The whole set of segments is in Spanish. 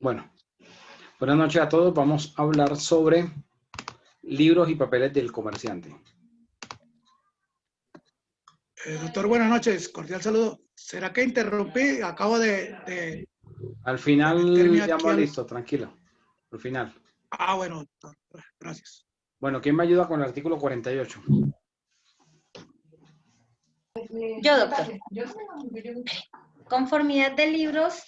Bueno, buenas noches a todos. Vamos a hablar sobre libros y papeles del comerciante. Doctor, buenas noches. Cordial saludo. ¿Será que interrumpí? Acabo de Al final meterme ya aquí hemos listo, tranquilo. Al final. Ah, bueno, doctor. Gracias. Bueno, ¿quién me ayuda con el artículo 48? Yo, doctor. Conformidad de libros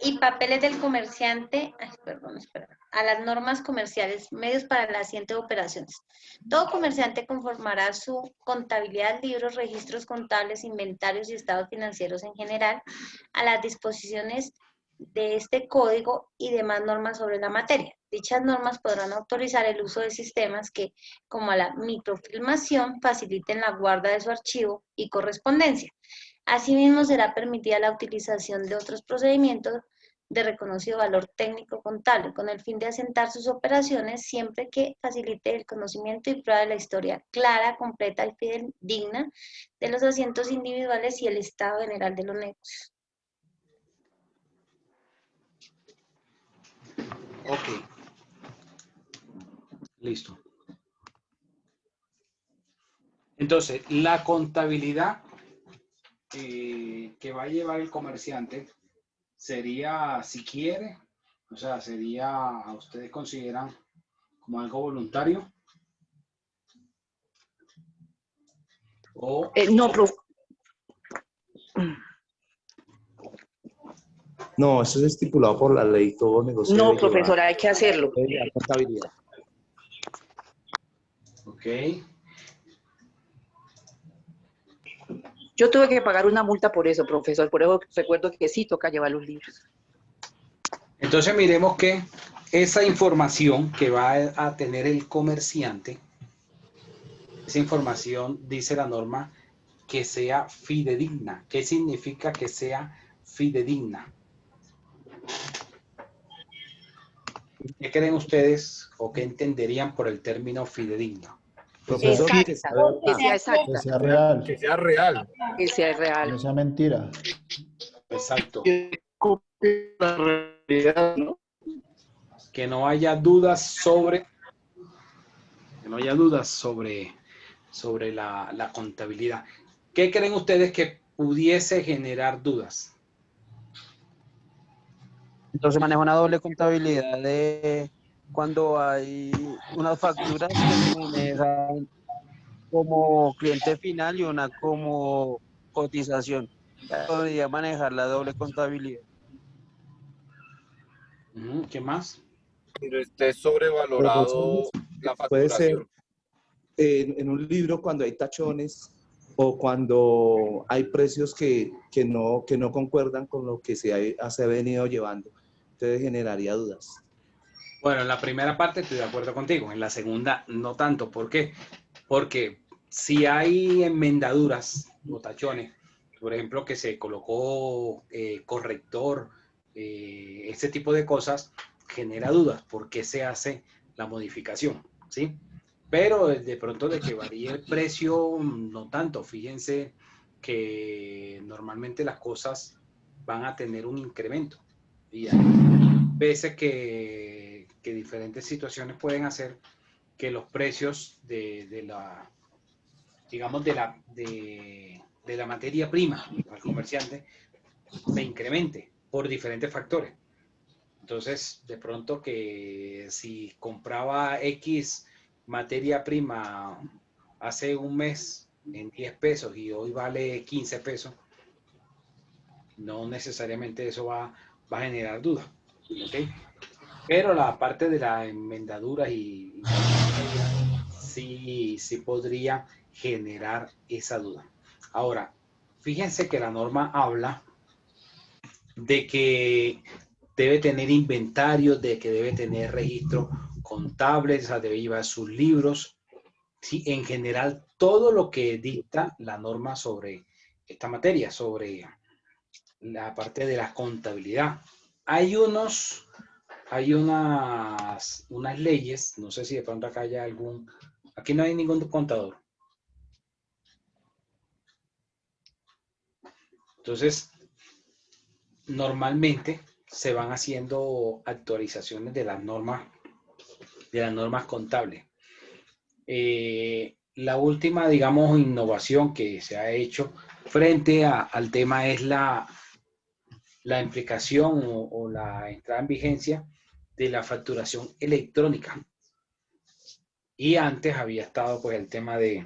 y papeles del comerciante, a las normas comerciales, medios para la siguiente operaciones. Todo comerciante conformará su contabilidad, libros, registros contables, inventarios y estados financieros en general a las disposiciones de este código y demás normas sobre la materia. Dichas normas podrán autorizar el uso de sistemas que, como la microfilmación, faciliten la guarda de su archivo y correspondencia. Asimismo, será permitida la utilización de otros procedimientos de reconocido valor técnico contable con el fin de asentar sus operaciones siempre que facilite el conocimiento y prueba de la historia clara, completa y fidedigna de los asientos individuales y el estado general de los negocios. Ok. Listo. Entonces, la contabilidad que va a llevar el comerciante sería, si quiere, o sea, sería, ¿ustedes consideran como algo voluntario? O, No, eso es estipulado por la ley, todo negocio No, debe llevar, profesor, hay que hacerlo. debe llevar contabilidad. ok. Yo tuve que pagar una multa por eso, profesor, por eso recuerdo que sí toca llevar los libros. Entonces miremos que esa información que va a tener el comerciante, esa información, dice la norma, que sea fidedigna. ¿Qué significa que sea fidedigna? ¿Qué creen ustedes o qué entenderían por el término fidedigno? Profesor, Exacta, que sea que sea verdad. exacta, Que sea real, Que sea real. que sea que real. no sea mentira. Exacto. Que copie la realidad, ¿no? Que no haya dudas sobre, la contabilidad. ¿Qué creen ustedes que pudiese generar dudas? Entonces maneja una doble contabilidad de cuando hay unas facturas que se manejan como cliente final y una como cotización. Podría manejar la doble contabilidad. ¿Qué más? Cuando esté sobrevalorado la Puede ser facturación. en un libro cuando hay tachones o cuando hay precios que no concuerdan con lo que se ha venido llevando. Entonces generaría dudas. Bueno, en la primera parte estoy de acuerdo contigo, en la segunda no tanto. ¿Por qué? Porque si hay enmendaduras o tachones, por ejemplo, que se colocó corrector, ese tipo de cosas, genera dudas. ¿Por qué se hace la modificación? ¿Sí? Pero de pronto de que varíe el precio, no tanto. Fíjense que normalmente las cosas van a tener un incremento. Y hay veces que diferentes situaciones pueden hacer que los precios de la, digamos, de la materia prima al comerciante se incremente por diferentes factores. Entonces, de pronto que si compraba X materia prima hace un mes en 10 pesos y hoy vale 15 pesos, no necesariamente eso va a generar duda. ¿Ok? Pero la parte de las enmendaduras y sí podría generar esa duda. Ahora, fíjense que la norma habla de que debe tener inventario, de que debe tener registro contable, o sea, debe llevar sus libros. Sí, en general, todo lo que dicta la norma sobre esta materia, sobre la parte de la contabilidad. Hay unas leyes, no sé si de pronto acá hay algún, aquí no hay ningún contador. Entonces, normalmente se van haciendo actualizaciones de las normas contables. La última, digamos, innovación que se ha hecho frente al tema es la implicación o la entrada en vigencia de la facturación electrónica. Y antes había estado pues el tema de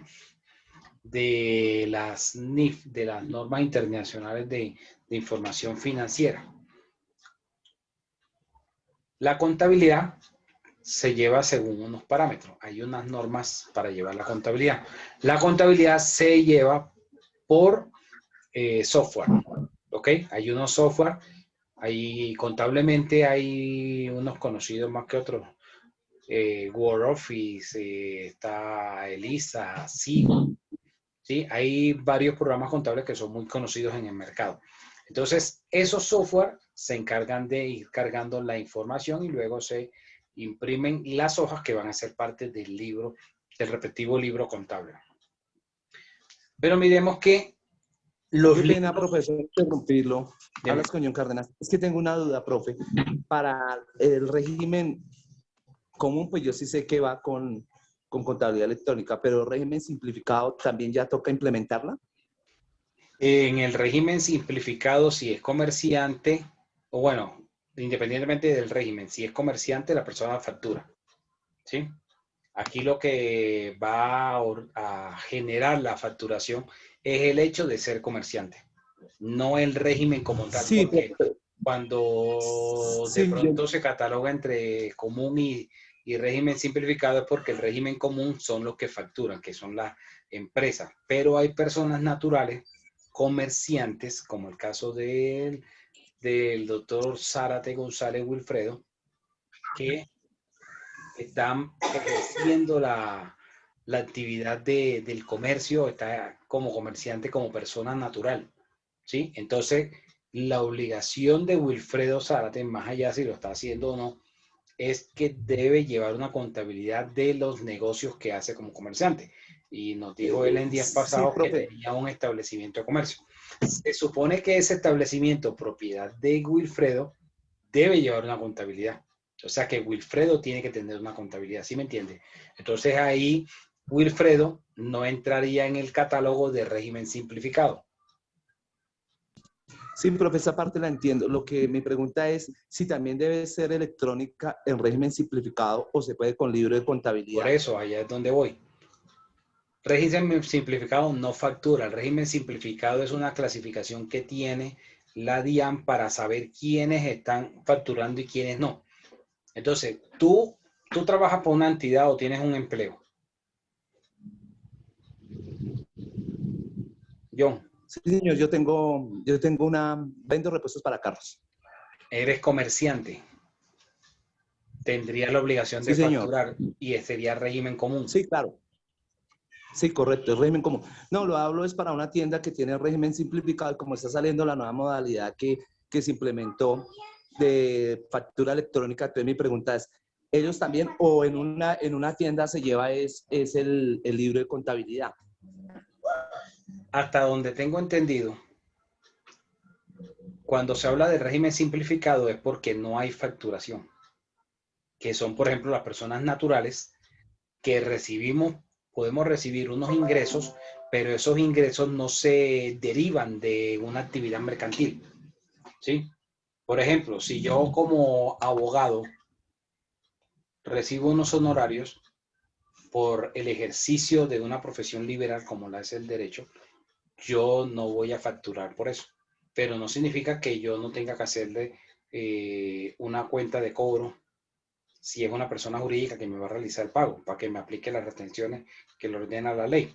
las NIF, de las normas internacionales de información financiera. La contabilidad se lleva según unos parámetros. Hay unas normas para llevar la contabilidad. La contabilidad se lleva por software, ¿ok? Hay unos software, contablemente hay unos conocidos más que otros. Word Office, está Elisa, Sigo, ¿sí? Hay varios programas contables que son muy conocidos en el mercado. Entonces, esos software se encargan de ir cargando la información y luego se imprimen las hojas que van a ser parte del libro, del respectivo libro contable. Pero miremos que Qué pena, profesor, interrumpirlo. Dime. Hablas con John Cárdenas. Es que tengo una duda, profe. Para el régimen común, pues yo sí sé que va con contabilidad electrónica, pero el régimen simplificado también ya toca implementarla. En el régimen simplificado, si es comerciante, o bueno, independientemente del régimen, si es comerciante, la persona factura, ¿sí? Aquí lo que va a generar la facturación es el hecho de ser comerciante, no el régimen como tal, Sí, porque cuando sí, de pronto se cataloga entre común y régimen simplificado es porque el régimen común son los que facturan, que son las empresas, pero hay personas naturales, comerciantes, como el caso del doctor Zárate González Wilfredo, que están ejerciendo la actividad del comercio, está como comerciante, como persona natural, ¿sí? Entonces, la obligación de Wilfredo Zárate, más allá si lo está haciendo o no, es que debe llevar una contabilidad de los negocios que hace como comerciante. Y nos dijo él en días pasados que tenía un establecimiento de comercio. Se supone que ese establecimiento, propiedad de Wilfredo, debe llevar una contabilidad. O sea que Wilfredo tiene que tener una contabilidad, ¿sí me entiende? Entonces ahí Wilfredo no entraría en el catálogo de régimen simplificado. Sí, profe, esa parte la entiendo. Lo que mi pregunta es si también debe ser electrónica en régimen simplificado o se puede con libro de contabilidad. Por eso, allá es donde voy. Régimen simplificado no factura. El régimen simplificado es una clasificación que tiene la DIAN para saber quiénes están facturando y quiénes no. Entonces, tú trabajas por una entidad o tienes un empleo. John. Sí, señor, yo tengo vendo repuestos para carros. Eres comerciante. Tendría la obligación de facturar y sería régimen común. Sí, claro. Sí, correcto, el régimen común. No, lo hablo es para una tienda que tiene régimen simplificado, como está saliendo la nueva modalidad que se implementó de factura electrónica. Entonces mi pregunta es, ¿ellos también o en una tienda se lleva es el libro de contabilidad? Hasta donde tengo entendido, cuando se habla de régimen simplificado es porque no hay facturación, que son, por ejemplo, las personas naturales que podemos recibir unos ingresos, pero esos ingresos no se derivan de una actividad mercantil, ¿sí? Por ejemplo, si yo como abogado recibo unos honorarios por el ejercicio de una profesión liberal como la es el derecho, yo no voy a facturar por eso. Pero no significa que yo no tenga que hacerle una cuenta de cobro si es una persona jurídica que me va a realizar el pago para que me aplique las retenciones que le ordena la ley.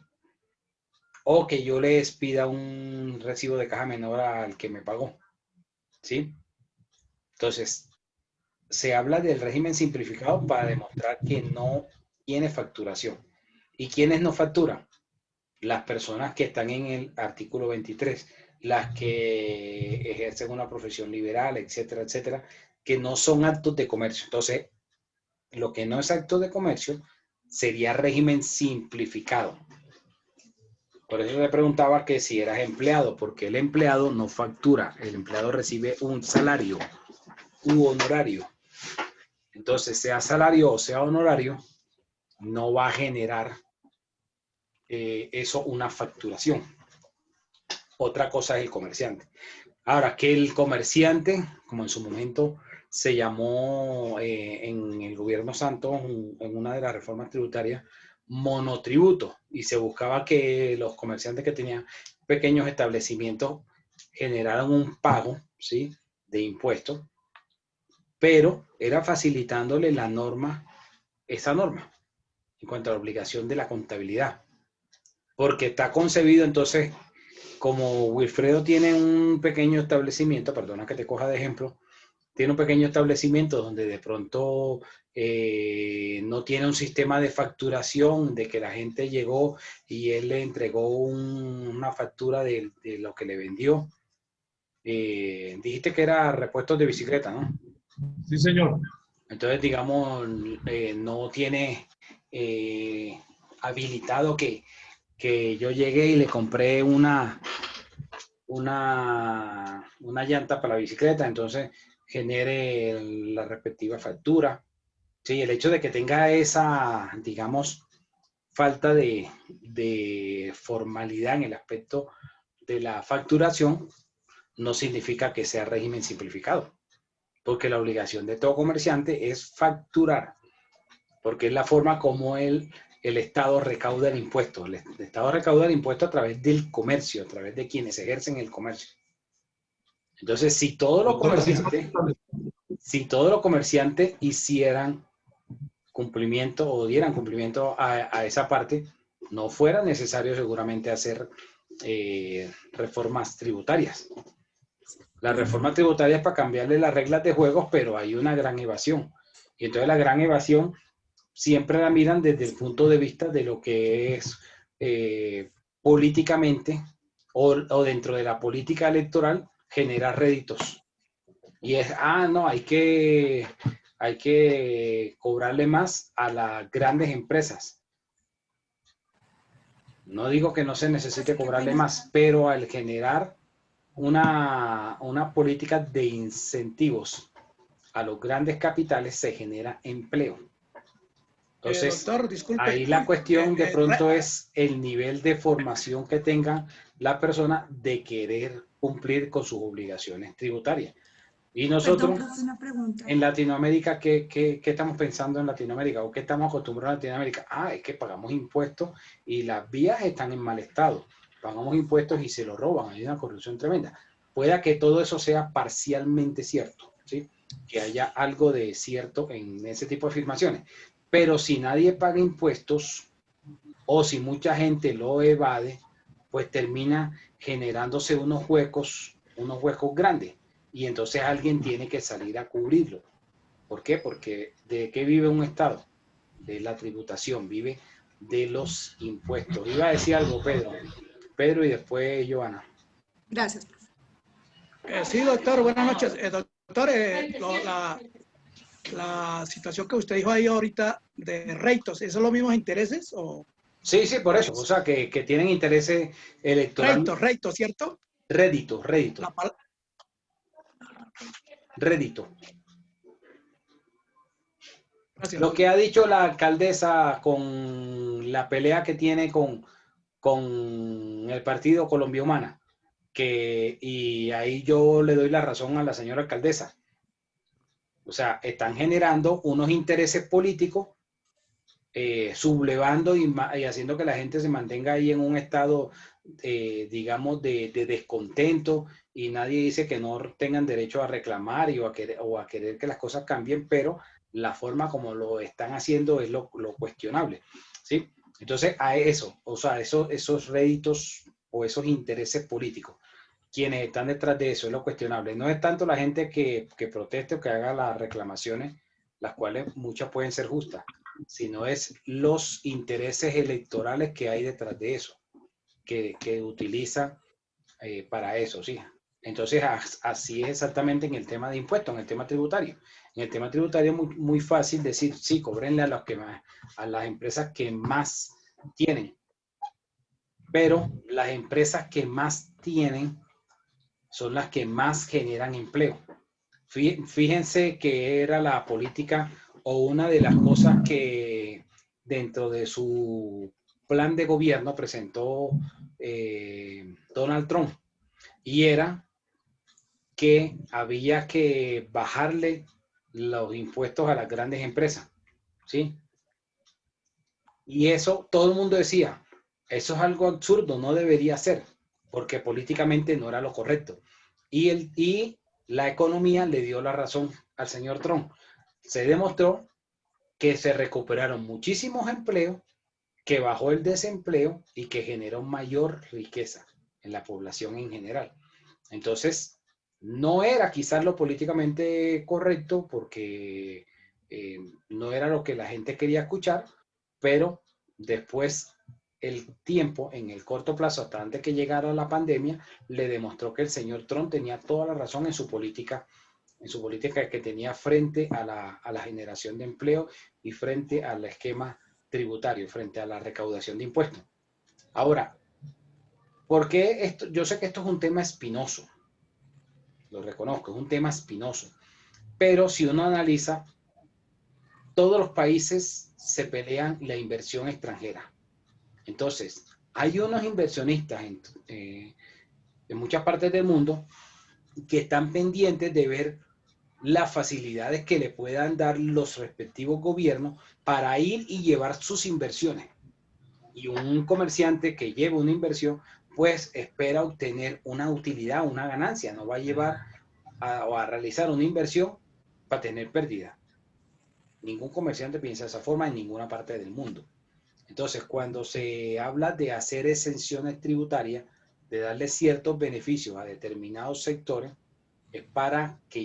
O que yo les pida un recibo de caja menor al que me pagó. ¿Sí? Entonces, se habla del régimen simplificado para demostrar que no tiene facturación. ¿Y quiénes no facturan? Las personas que están en el artículo 23, las que ejercen una profesión liberal, etcétera, etcétera, que no son actos de comercio. Entonces, lo que no es acto de comercio sería régimen simplificado. Por eso le preguntaba que si eras empleado, porque el empleado no factura, el empleado recibe un salario. u honorario. Entonces, sea salario o sea honorario, no va a generar eso una facturación. Otra cosa es el comerciante. Ahora, que el comerciante, como en su momento se llamó en el gobierno Santos, en una de las reformas tributarias, monotributo, y se buscaba que los comerciantes que tenían pequeños establecimientos generaran un pago, ¿sí?, de impuestos, pero era facilitándole la norma, esa norma, en cuanto a la obligación de la contabilidad, porque está concebido entonces, como Wilfredo tiene un pequeño establecimiento, perdona que te coja de ejemplo, tiene un pequeño establecimiento donde de pronto no tiene un sistema de facturación, de que la gente llegó y él le entregó una factura de lo que le vendió. Dijiste que era repuestos de bicicleta, ¿no? Sí, señor. Entonces, digamos, no tiene habilitado que yo llegué y le compré una llanta para la bicicleta, entonces genere la respectiva factura. Sí, el hecho de que tenga esa, digamos, falta de formalidad en el aspecto de la facturación no significa que sea régimen simplificado, porque la obligación de todo comerciante es facturar, porque es la forma como el Estado recauda el impuesto. El Estado recauda el impuesto a través del comercio, a través de quienes ejercen el comercio. Entonces, si todos los comerciantes hicieran cumplimiento o dieran cumplimiento a esa parte, no fuera necesario seguramente hacer reformas tributarias. Las reformas tributarias para cambiarle las reglas de juego, pero hay una gran evasión. Y entonces la gran evasión siempre la miran desde el punto de vista de lo que es políticamente o dentro de la política electoral generar réditos. Y es, no, hay que cobrarle más a las grandes empresas. No digo que no se necesite cobrarle más, pero al generar una política de incentivos a los grandes capitales se genera empleo. Entonces, doctor, disculpe, ahí la cuestión de pronto es el nivel de formación que tenga la persona de querer cumplir con sus obligaciones tributarias. Y nosotros, Perdón, profe, una pregunta. en Latinoamérica, ¿qué estamos pensando en Latinoamérica? ¿O qué estamos acostumbrados en Latinoamérica? Es que pagamos impuestos y las vías están en mal estado. Pagamos impuestos y se lo roban. Hay una corrupción tremenda. Pueda que todo eso sea parcialmente cierto, ¿sí? Que haya algo de cierto en ese tipo de afirmaciones. Pero si nadie paga impuestos o si mucha gente lo evade, pues termina generándose unos huecos grandes. Y entonces alguien tiene que salir a cubrirlo. ¿Por qué? Porque ¿de qué vive un Estado? De la tributación, vive de los impuestos. Iba a decir algo, Pedro. Pedro y después Joana. Gracias, profe. Sí, doctor, buenas noches. Doctor, la situación que usted dijo ahí ahorita de réditos, ¿esos son los mismos intereses? O... Sí, por eso. O sea, que tienen intereses electorales. Réditos, ¿cierto? Rédito. Rédito. Gracias. Lo que ha dicho la alcaldesa con la pelea que tiene con el partido Colombia Humana, y ahí yo le doy la razón a la señora alcaldesa. O sea, están generando unos intereses políticos, sublevando y haciendo que la gente se mantenga ahí en un estado, digamos, de descontento, y nadie dice que no tengan derecho a reclamar o a querer que las cosas cambien, pero la forma como lo están haciendo es lo cuestionable, ¿sí? Entonces, a eso, o sea, esos réditos o esos intereses políticos, quienes están detrás de eso es lo cuestionable. No es tanto la gente que proteste o que haga las reclamaciones, las cuales muchas pueden ser justas, sino es los intereses electorales que hay detrás de eso, que utiliza para eso, ¿sí? Entonces, así es exactamente en el tema de impuestos, en el tema tributario. En el tema tributario es muy, muy fácil decir, sí, cobrenle a las empresas que más tienen. Pero las empresas que más tienen son las que más generan empleo. Fíjense que era la política o una de las cosas que dentro de su plan de gobierno presentó Donald Trump, y era que había que bajarle los impuestos a las grandes empresas, ¿sí? Y eso todo el mundo decía, eso es algo absurdo, no debería ser, porque políticamente no era lo correcto. Y la economía le dio la razón al señor Trump. Se demostró que se recuperaron muchísimos empleos, que bajó el desempleo y que generó mayor riqueza en la población en general. Entonces, no era quizás lo políticamente correcto porque no era lo que la gente quería escuchar, pero después el tiempo, en el corto plazo, hasta antes que llegara la pandemia, le demostró que el señor Trump tenía toda la razón en su política que tenía frente a la generación de empleo y frente al esquema tributario, frente a la recaudación de impuestos. Ahora, ¿por qué esto? Yo sé que esto es un tema espinoso, lo reconozco, es un tema espinoso, pero si uno analiza, todos los países se pelean la inversión extranjera. Entonces, hay unos inversionistas en muchas partes del mundo que están pendientes de ver las facilidades que le puedan dar los respectivos gobiernos para ir y llevar sus inversiones. Y un comerciante que lleva una inversión, pues espera obtener una utilidad, una ganancia, no va a llevar a realizar una inversión para tener pérdida. Ningún comerciante piensa de esa forma en ninguna parte del mundo. Entonces, cuando se habla de hacer exenciones tributarias, de darle ciertos beneficios a determinados sectores, es para que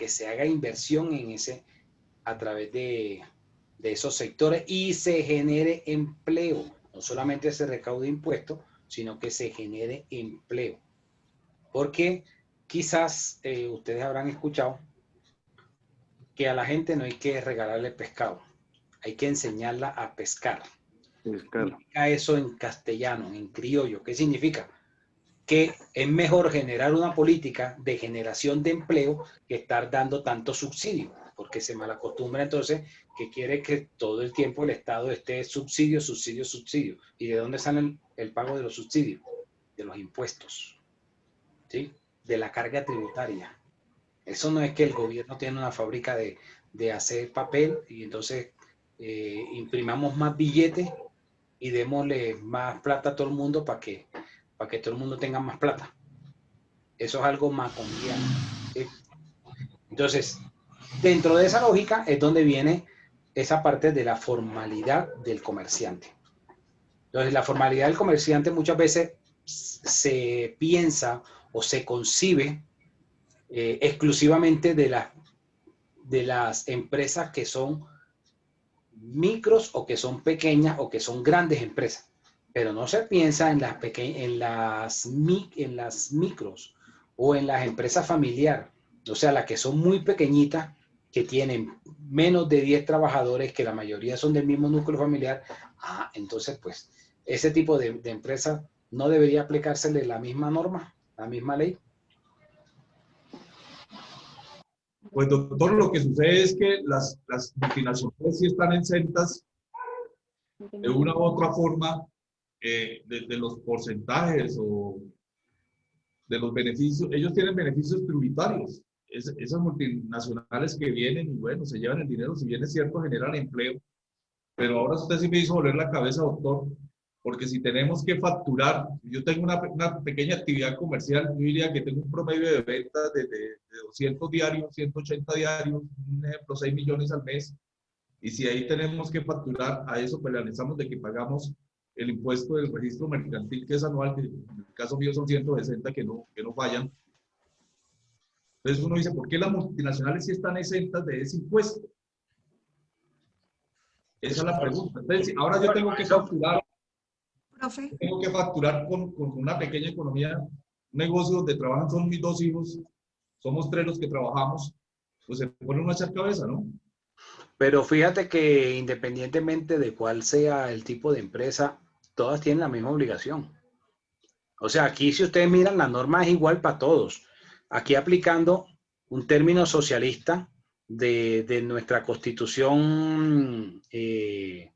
se haga inversión en ese, a través de esos sectores, y se genere empleo. No solamente se recaude impuestos, sino que se genere empleo. Porque quizás ustedes habrán escuchado que a la gente no hay que regalarle pescado, hay que enseñarla a pescar. Pescar. Eso en castellano, en criollo, ¿qué significa? Que es mejor generar una política de generación de empleo que estar dando tanto subsidio, porque se malacostumbra entonces que quiere que todo el tiempo el Estado esté subsidio, subsidio, subsidio. ¿Y de dónde sale el pago de los subsidios? De los impuestos, ¿sí? De la carga tributaria. Eso no es que el gobierno tiene una fábrica de hacer papel y entonces imprimamos más billetes y démosle más plata a todo el mundo para que todo el mundo tenga más plata. Eso es algo macombiano, ¿sí? Entonces, dentro de esa lógica es donde viene esa parte de la formalidad del comerciante. Entonces, la formalidad del comerciante muchas veces se piensa o se concibe exclusivamente de las empresas que son micros o que son pequeñas o que son grandes empresas, pero no se piensa en las micros o en las empresas familiares, o sea, las que son muy pequeñitas, que tienen menos de 10 trabajadores, que la mayoría son del mismo núcleo familiar. Entonces, pues, ese tipo de empresas no debería aplicársele la misma norma, la misma ley. Pues doctor, lo que sucede es que las multinacionales sí están exentas de una u otra forma de los porcentajes o de los beneficios. Ellos tienen beneficios tributarios. Esas multinacionales que vienen y bueno, se llevan el dinero, si bien es cierto, generan empleo. Pero ahora usted sí me hizo volver la cabeza, doctor, porque si tenemos que facturar, yo tengo una pequeña actividad comercial, yo diría que tengo un promedio de ventas de 200 diarios, 180 diarios, un ejemplo, 6 millones al mes, y si ahí tenemos que facturar a eso, pues le analizamos de que pagamos el impuesto del registro mercantil, que es anual, que en el caso mío son 160 que no fallan. Entonces uno dice, ¿por qué las multinacionales sí están exentas de ese impuesto? Esa es la pregunta. Entonces, ahora yo tengo que facturar. Profe. Tengo que facturar con una pequeña economía, un negocio donde trabajan, son mis 2 hijos, somos 3 los que trabajamos, pues se pone uno a echar cabeza, ¿no? Pero fíjate que independientemente de cuál sea el tipo de empresa, todas tienen la misma obligación. O sea, aquí si ustedes miran, la norma es igual para todos. aquí aplicando un término socialista de nuestra Constitución de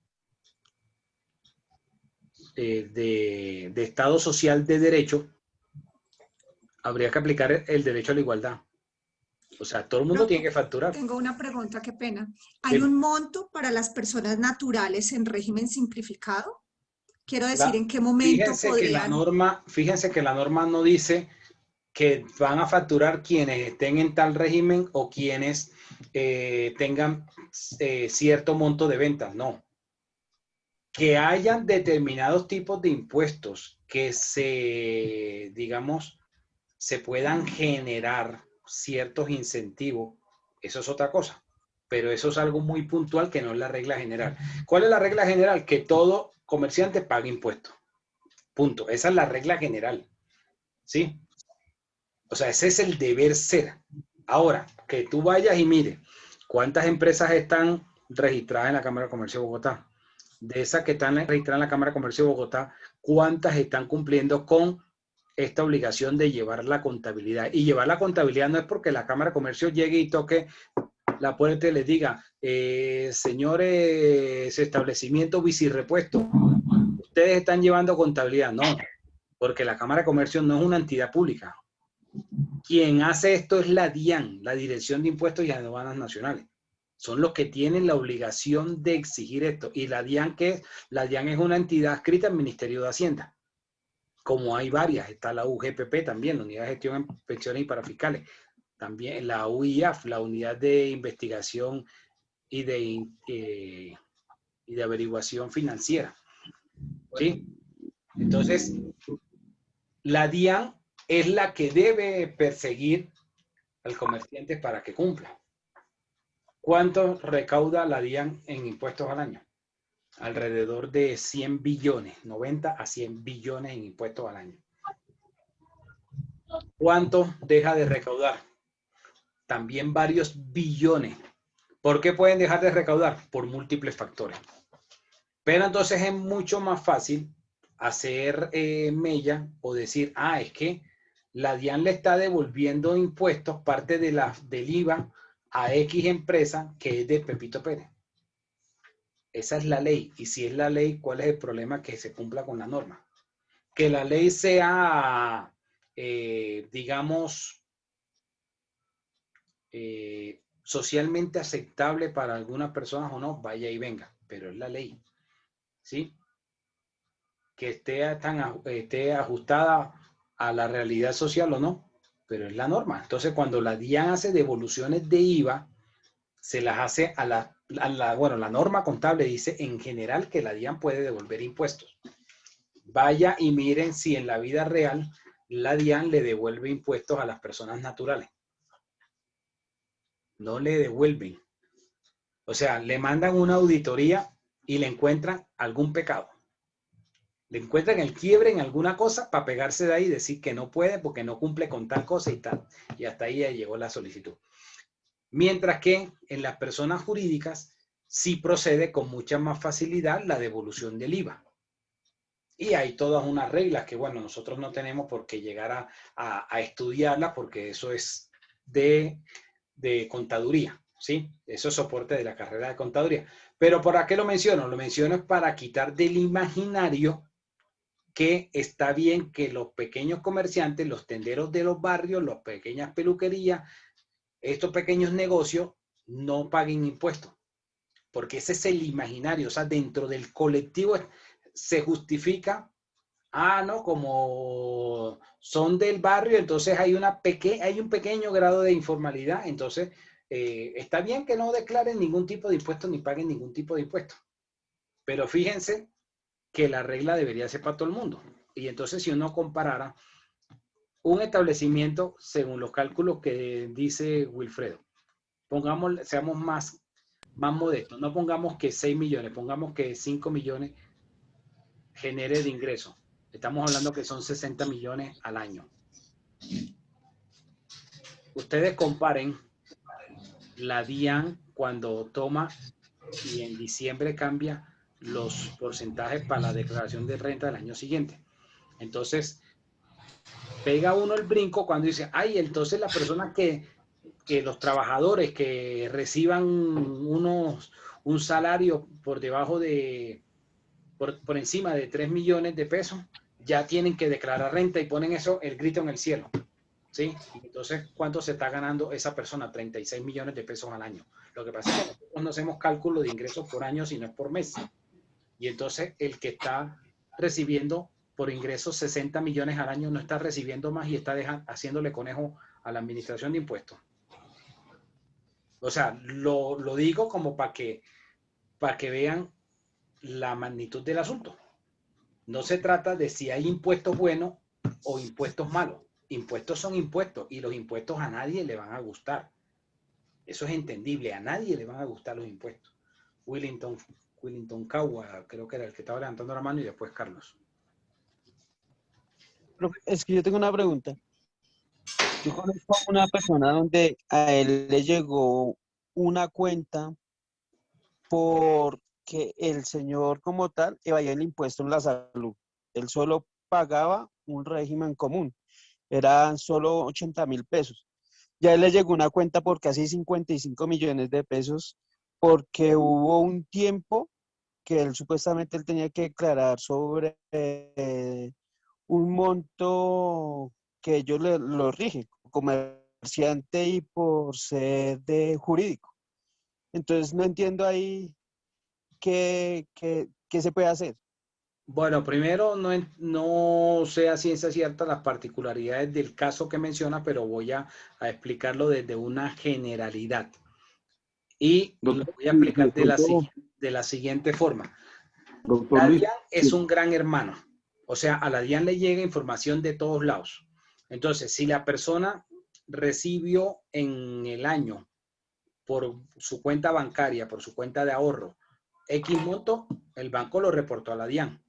Estado Social de Derecho, habría que aplicar el derecho a la igualdad. O sea, todo el mundo tiene que facturar. Tengo una pregunta, qué pena. ¿Hay Dime. un monto para las personas naturales en régimen simplificado? Quiero decir, ¿en qué momento podrían...? Fíjense que la norma no dice que van a facturar quienes estén en tal régimen o quienes tengan cierto monto de ventas, no. Que hayan determinados tipos de impuestos que digamos, se puedan generar ciertos incentivos, eso es otra cosa. Pero eso es algo muy puntual que no es la regla general. ¿Cuál es la regla general? Que todo comerciante pague impuestos. Punto. Esa es la regla general. ¿Sí? O sea, ese es el deber ser. Ahora, que tú vayas y mires cuántas empresas están registradas en la Cámara de Comercio de Bogotá. De esas que están registradas en la Cámara de Comercio de Bogotá, ¿cuántas están cumpliendo con esta obligación de llevar la contabilidad? Y llevar la contabilidad no es porque la Cámara de Comercio llegue y toque la puerta y les diga, señores, establecimiento bicirepuesto, ustedes están llevando contabilidad. No, porque la Cámara de Comercio no es una entidad pública. Quien hace esto es la DIAN, la Dirección de Impuestos y Aduanas Nacionales. Son los que tienen la obligación de exigir esto. ¿Y la DIAN qué es? La DIAN es una entidad adscrita al Ministerio de Hacienda. Como hay varias, está la UGPP también, la Unidad de Gestión de Pensiones y Parafiscales. También la UIAF, la Unidad de Investigación y de Averiguación Financiera. ¿Sí? Entonces, la DIAN es la que debe perseguir al comerciante para que cumpla. ¿Cuánto recauda la DIAN en impuestos al año? Alrededor de 100 billones, 90 a 100 billones en impuestos al año. ¿Cuánto deja de recaudar? También varios billones. ¿Por qué pueden dejar de recaudar? Por múltiples factores. Pero entonces es mucho más fácil hacer mella o decir, es que la DIAN le está devolviendo impuestos, parte del IVA a X empresa que es de Pepito Pérez. Esa es la ley. Y si es la ley, ¿cuál es el problema? Que se cumpla con la norma. Que la ley sea, digamos, socialmente aceptable para algunas personas o no, vaya y venga. Pero es la ley. ¿Sí? Que esté ajustada a la realidad social o no, pero es la norma. Entonces, cuando la DIAN hace devoluciones de IVA, se las hace bueno, la norma contable dice en general que la DIAN puede devolver impuestos. Vaya y miren si en la vida real la DIAN le devuelve impuestos a las personas naturales. No le devuelven. O sea, le mandan una auditoría y le encuentran algún pecado. Le encuentran el quiebre en alguna cosa para pegarse de ahí y decir que no puede porque no cumple con tal cosa y tal. Y hasta ahí ya llegó la solicitud. Mientras que en las personas jurídicas sí procede con mucha más facilidad la devolución del IVA. Y hay todas unas reglas que, bueno, nosotros no tenemos por qué llegar a estudiarlas porque eso es de contaduría, ¿sí? Eso es soporte de la carrera de contaduría. Pero ¿por qué lo menciono? Lo menciono para quitar del imaginario que está bien que los pequeños comerciantes, los tenderos de los barrios, las pequeñas peluquerías, estos pequeños negocios no paguen impuestos. Porque ese es el imaginario. O sea, dentro del colectivo se justifica, no, como son del barrio, entonces hay un pequeño grado de informalidad. Entonces, está bien que no declaren ningún tipo de impuesto ni paguen ningún tipo de impuesto. Pero fíjense que la regla debería ser para todo el mundo. Y entonces si uno comparara un establecimiento según los cálculos que dice Wilfredo, seamos más modestos, no pongamos que 6 millones, pongamos que 5 millones genere de ingresos. Estamos hablando que son 60 millones al año. Ustedes comparen la DIAN cuando toma y en diciembre cambia los porcentajes para la declaración de renta del año siguiente. Entonces, pega uno el brinco cuando dice, ay, entonces las personas que los trabajadores que reciban un salario por debajo de, por encima de 3 millones de pesos, ya tienen que declarar renta y ponen eso, el grito en el cielo. ¿Sí? Entonces, ¿cuánto se está ganando esa persona? 36 millones de pesos al año. Lo que pasa es que nosotros no hacemos cálculo de ingresos por año, sino es por mes. Y entonces, el que está recibiendo por ingresos 60 millones al año no está recibiendo más y está haciéndole conejo a la administración de impuestos. O sea, lo digo como para que vean la magnitud del asunto. No se trata de si hay impuestos buenos o impuestos malos. Impuestos son impuestos y los impuestos a nadie le van a gustar. Eso es entendible, a nadie le van a gustar los impuestos. Willington Cagua, creo que era el que estaba levantando la mano, y después Carlos. Es que yo tengo una pregunta. Yo conozco a una persona donde a él le llegó una cuenta porque el señor como tal evadía el impuesto en la salud. Él solo pagaba un régimen común. Eran solo 80.000 pesos. Ya a él le llegó una cuenta por casi 55 millones de pesos porque hubo un tiempo que él supuestamente él tenía que declarar sobre un monto que ellos lo rigen, comerciante y por ser de jurídico. Entonces no entiendo ahí qué se puede hacer. Bueno, primero no sé a ciencia cierta las particularidades del caso que menciona, pero voy a explicarlo desde una generalidad. Y lo voy a explicar de la siguiente forma. La DIAN es un gran hermano. O sea, a la DIAN le llega información de todos lados. Entonces, si la persona recibió en el año por su cuenta bancaria, por su cuenta de ahorro, X monto, el banco lo reportó a la DIAN.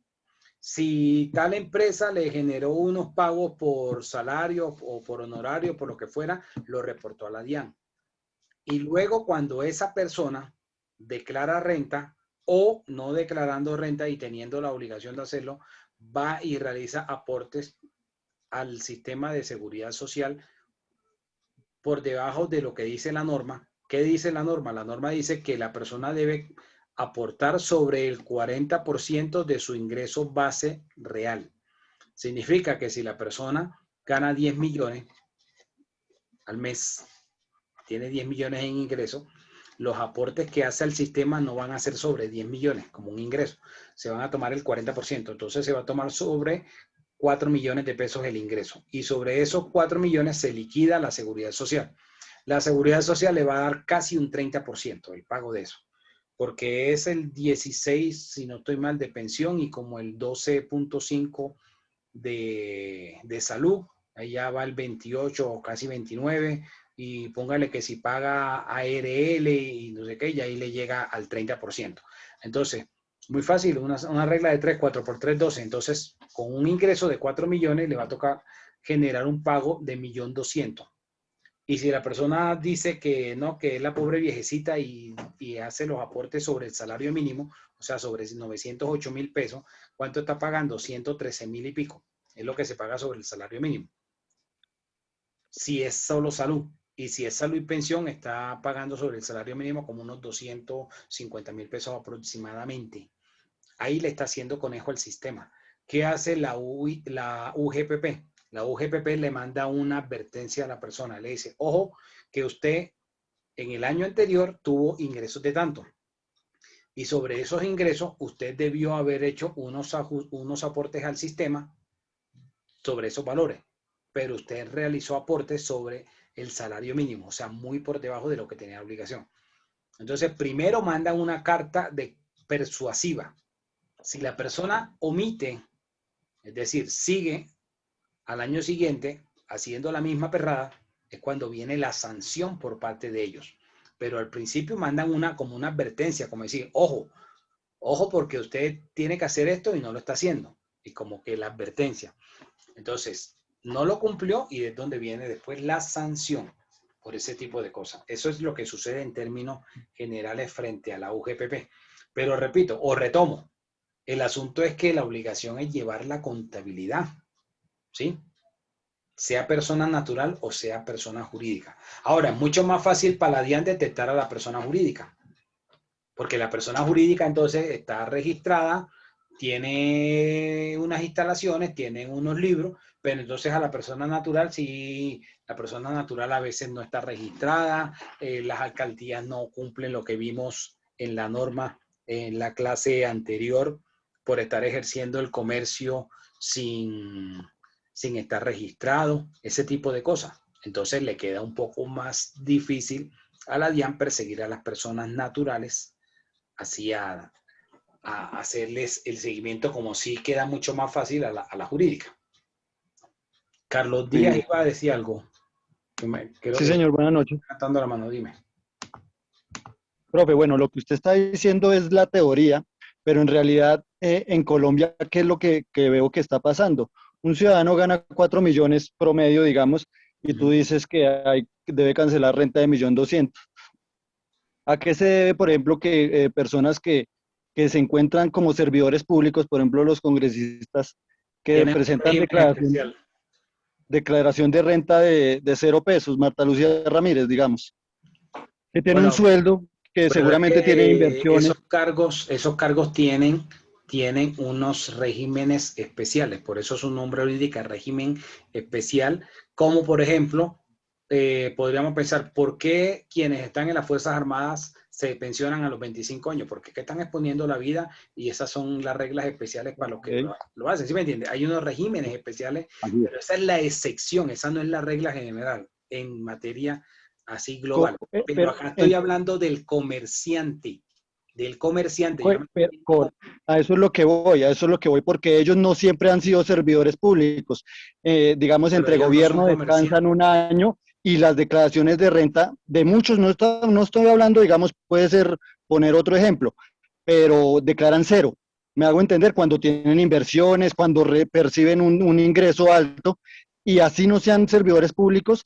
Si tal empresa le generó unos pagos por salario o por honorario, por lo que fuera, lo reportó a la DIAN. Y luego cuando esa persona declara renta o no declarando renta y teniendo la obligación de hacerlo, va y realiza aportes al sistema de seguridad social por debajo de lo que dice la norma. ¿Qué dice la norma? La norma dice que la persona debe aportar sobre el 40% de su ingreso base real. Significa que si la persona gana 10 millones al mes, tiene 10 millones en ingreso, los aportes que hace al sistema no van a ser sobre 10 millones como un ingreso, se van a tomar el 40%, entonces se va a tomar sobre 4 millones de pesos el ingreso y sobre esos 4 millones se liquida la seguridad social. La seguridad social le va a dar casi un 30% el pago de eso, porque es el 16, si no estoy mal, de pensión y como el 12.5 de salud, ahí ya va el 28 o casi 29, y póngale que si paga ARL y no sé qué, y ahí le llega al 30%. Entonces, muy fácil, una regla de 3, 4 por 3, 12. Entonces, con un ingreso de 4 millones le va a tocar generar un pago de 1.200.000. Y si la persona dice que no, que es la pobre viejecita y hace los aportes sobre el salario mínimo, o sea, sobre 908.000 pesos, ¿cuánto está pagando? 113.000 y pico. Es lo que se paga sobre el salario mínimo. Si es solo salud. Y si es salud y pensión, está pagando sobre el salario mínimo como unos 250.000 pesos aproximadamente. Ahí le está haciendo conejo al sistema. ¿Qué hace la UGPP? La UGPP le manda una advertencia a la persona. Le dice, ojo, que usted en el año anterior tuvo ingresos de tanto. Y sobre esos ingresos, usted debió haber hecho unos aportes al sistema sobre esos valores. Pero usted realizó aportes sobre el salario mínimo, o sea, muy por debajo de lo que tenía obligación. Entonces, primero mandan una carta persuasiva. Si la persona omite, es decir, sigue al año siguiente haciendo la misma perrada, es cuando viene la sanción por parte de ellos. Pero al principio mandan como una advertencia, como decir, ojo, ojo porque usted tiene que hacer esto y no lo está haciendo. Y como que la advertencia. Entonces, no lo cumplió y es donde viene después la sanción por ese tipo de cosas. Eso es lo que sucede en términos generales frente a la UGPP. Pero repito, o retomo, el asunto es que la obligación es llevar la contabilidad, ¿sí? sea persona natural o sea persona jurídica. Ahora, es mucho más fácil para la DIAN detectar a la persona jurídica, porque la persona jurídica entonces está registrada, tiene unas instalaciones, tiene unos libros, pero entonces a la persona natural, sí, la persona natural a veces no está registrada, las alcaldías no cumplen lo que vimos en la norma, en la clase anterior, por estar ejerciendo el comercio sin estar registrado, ese tipo de cosas. Entonces le queda un poco más difícil a la DIAN perseguir a las personas naturales, así a hacerles el seguimiento, como si queda mucho más fácil a la jurídica. Carlos Díaz iba a decir algo. Sí, señor, buenas noches. Levantando la mano, dime. Profe, bueno, lo que usted está diciendo es la teoría, pero en realidad en Colombia, ¿qué es lo que veo que está pasando? Un ciudadano gana 4 millones promedio, digamos, y tú dices que debe cancelar renta de 1.200.000. ¿A qué se debe, por ejemplo, que personas que se encuentran como servidores públicos, por ejemplo, los congresistas, que presentan declaración de renta de 0 pesos, Marta Lucía Ramírez, digamos, que tiene un sueldo que seguramente tiene inversiones? Esos cargos tienen unos regímenes especiales, por eso su nombre indica régimen especial, como por ejemplo, podríamos pensar, ¿por qué quienes están en las Fuerzas Armadas se pensionan a los 25 años? Porque están exponiendo la vida y esas son las reglas especiales para los que lo hacen, ¿sí me entiende? Hay unos regímenes especiales, pero esa es la excepción, esa no es la regla general en materia así global. Pero acá estoy hablando del comerciante. A eso es lo que voy, porque ellos no siempre han sido servidores públicos. Digamos, entre gobierno descansan un año y las declaraciones de renta de muchos, no estoy hablando, digamos, puede ser poner otro ejemplo, pero declaran 0. Me hago entender, cuando tienen inversiones, cuando perciben un ingreso alto, y así no sean servidores públicos,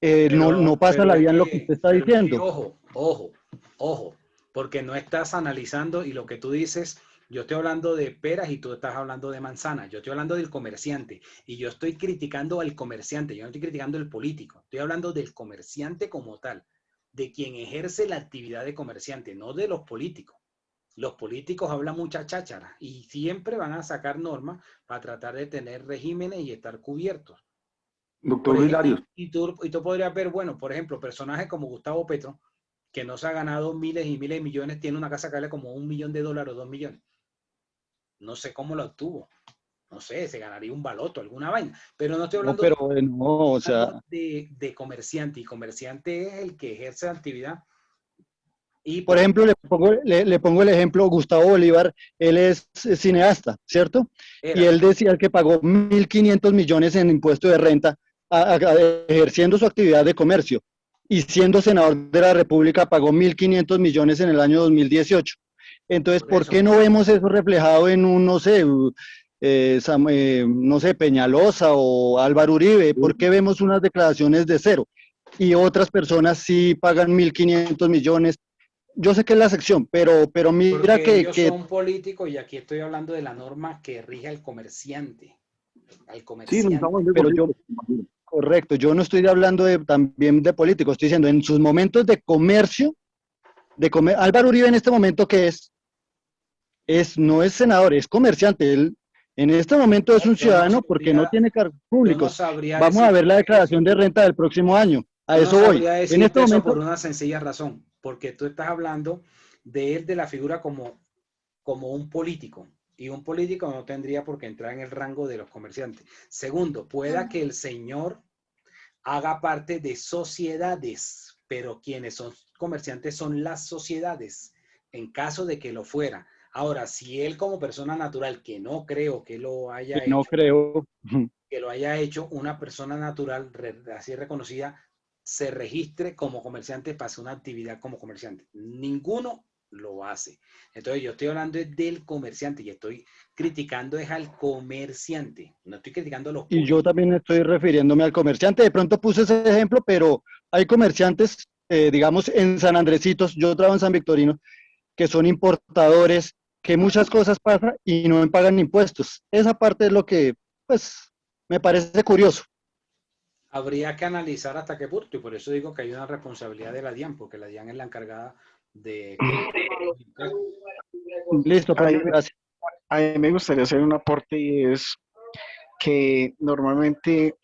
no pasa la vida en lo que usted está diciendo. Ojo, porque no estás analizando, y lo que tú dices, yo estoy hablando de peras y tú estás hablando de manzanas. Yo estoy hablando del comerciante y yo estoy criticando al comerciante. Yo no estoy criticando al político. Estoy hablando del comerciante como tal, de quien ejerce la actividad de comerciante, no de los políticos. Los políticos hablan mucha cháchara y siempre van a sacar normas para tratar de tener regímenes y estar cubiertos. Doctor Hilario. Y tú podrías ver, bueno, por ejemplo, personajes como Gustavo Petro, que no se ha ganado miles y miles de millones, tiene una casa que vale como $1 millón o 2 millones. No sé cómo lo obtuvo. No sé, se ganaría un baloto, alguna vaina. Pero no estoy hablando de comerciante. Y comerciante es el que ejerce la actividad. Y, por ejemplo, le pongo el ejemplo, Gustavo Bolívar, él es cineasta, ¿cierto? Y él decía que pagó 1.500 millones en impuesto de renta ejerciendo su actividad de comercio. Y siendo senador de la República pagó 1.500 millones en el año 2018. Entonces, ¿por qué no vemos eso reflejado en un, no sé, Peñalosa o Álvaro Uribe? ¿Por qué vemos unas declaraciones de 0? Y otras personas sí pagan 1.500 millones. Yo sé que es la sección, pero mira que ellos son políticos, y aquí estoy hablando de la norma que rige al comerciante. Sí, pero correcto, yo no estoy hablando también de políticos, estoy diciendo en sus momentos de comercio, Álvaro Uribe en este momento, ¿qué es? No es senador, es comerciante. Él en este momento es un ciudadano porque no tiene cargos públicos. Vamos a ver la declaración de renta del próximo año. A eso voy. En este momento, por una sencilla razón, porque tú estás hablando de él, de la figura como un político. Y un político no tendría por qué entrar en el rango de los comerciantes. Segundo, pueda que el señor haga parte de sociedades, pero quienes son comerciantes son las sociedades, en caso de que lo fuera. Ahora, si él como persona natural, que no creo que lo haya hecho, que lo haya hecho, una persona natural así reconocida, se registre como comerciante para hacer una actividad como comerciante. Ninguno lo hace. Entonces yo estoy hablando del comerciante y estoy criticando es al comerciante, no estoy criticando a los políticos. Y yo también estoy refiriéndome al comerciante. De pronto puse ese ejemplo, pero hay comerciantes, digamos en San Andresitos, yo trabajo en San Victorino, que son importadores, que muchas cosas pasan y no pagan impuestos. Esa parte es lo que, pues, me parece curioso. Habría que analizar hasta qué punto, y por eso digo que hay una responsabilidad de la DIAN, porque la DIAN es la encargada de... Listo, Pablo, gracias. A mí me gustaría hacer un aporte y es que normalmente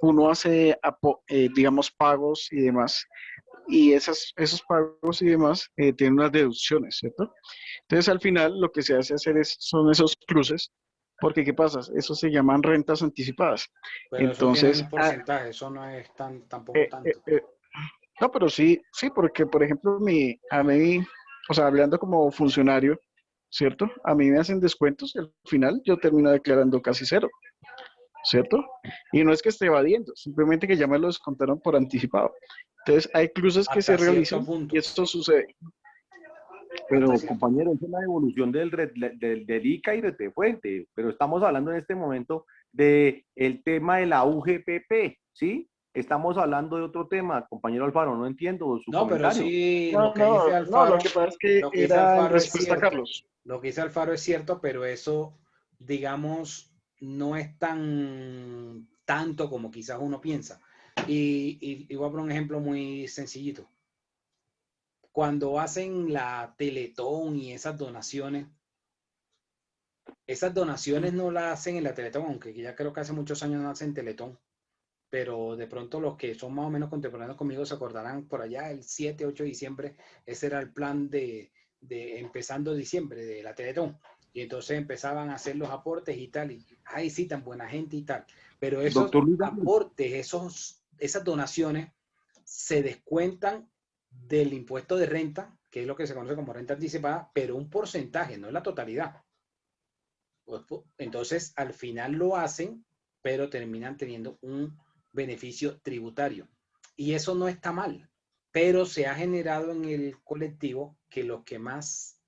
uno hace, digamos, pagos y demás, y esos pagos y demás tienen unas deducciones, ¿cierto? Entonces, al final, lo que se hace son esos cruces, porque ¿qué pasa? Eso se llaman rentas anticipadas. Pero Entonces, eso tiene un porcentaje, eso no es tampoco tanto. no, pero sí, porque, por ejemplo, a mí, o sea, hablando como funcionario, ¿cierto? A mí me hacen descuentos y al final yo termino declarando casi cero, ¿cierto? Y no es que esté evadiendo, simplemente que ya me lo descontaron por anticipado. Entonces, hay cruces que se realizan y esto sucede. Pero, compañero, esa es la evolución del ICA y de Retefuente, pero estamos hablando en este momento del tema de la UGPP, ¿sí? Estamos hablando de otro tema, compañero Alfaro, no entiendo su comentario. Pero sí, lo que dice Alfaro, lo que pasa es que era en respuesta a Carlos. Lo que dice Alfaro es cierto, pero eso, digamos, no es tanto como quizás uno piensa. Y voy a poner un ejemplo muy sencillito. Cuando hacen la Teletón y esas donaciones no las hacen en la Teletón, aunque ya creo que hace muchos años no hacen Teletón, pero de pronto los que son más o menos contemporáneos conmigo se acordarán por allá el 7, 8 de diciembre, ese era el plan de empezando diciembre de la Teletón, y entonces empezaban a hacer los aportes y tal, y ay sí, tan buena gente y tal, pero esos aportes, esas donaciones se descuentan del impuesto de renta, que es lo que se conoce como renta anticipada, pero un porcentaje, no es la totalidad. Entonces, al final lo hacen, pero terminan teniendo un beneficio tributario. Y eso no está mal, pero se ha generado en el colectivo que los que más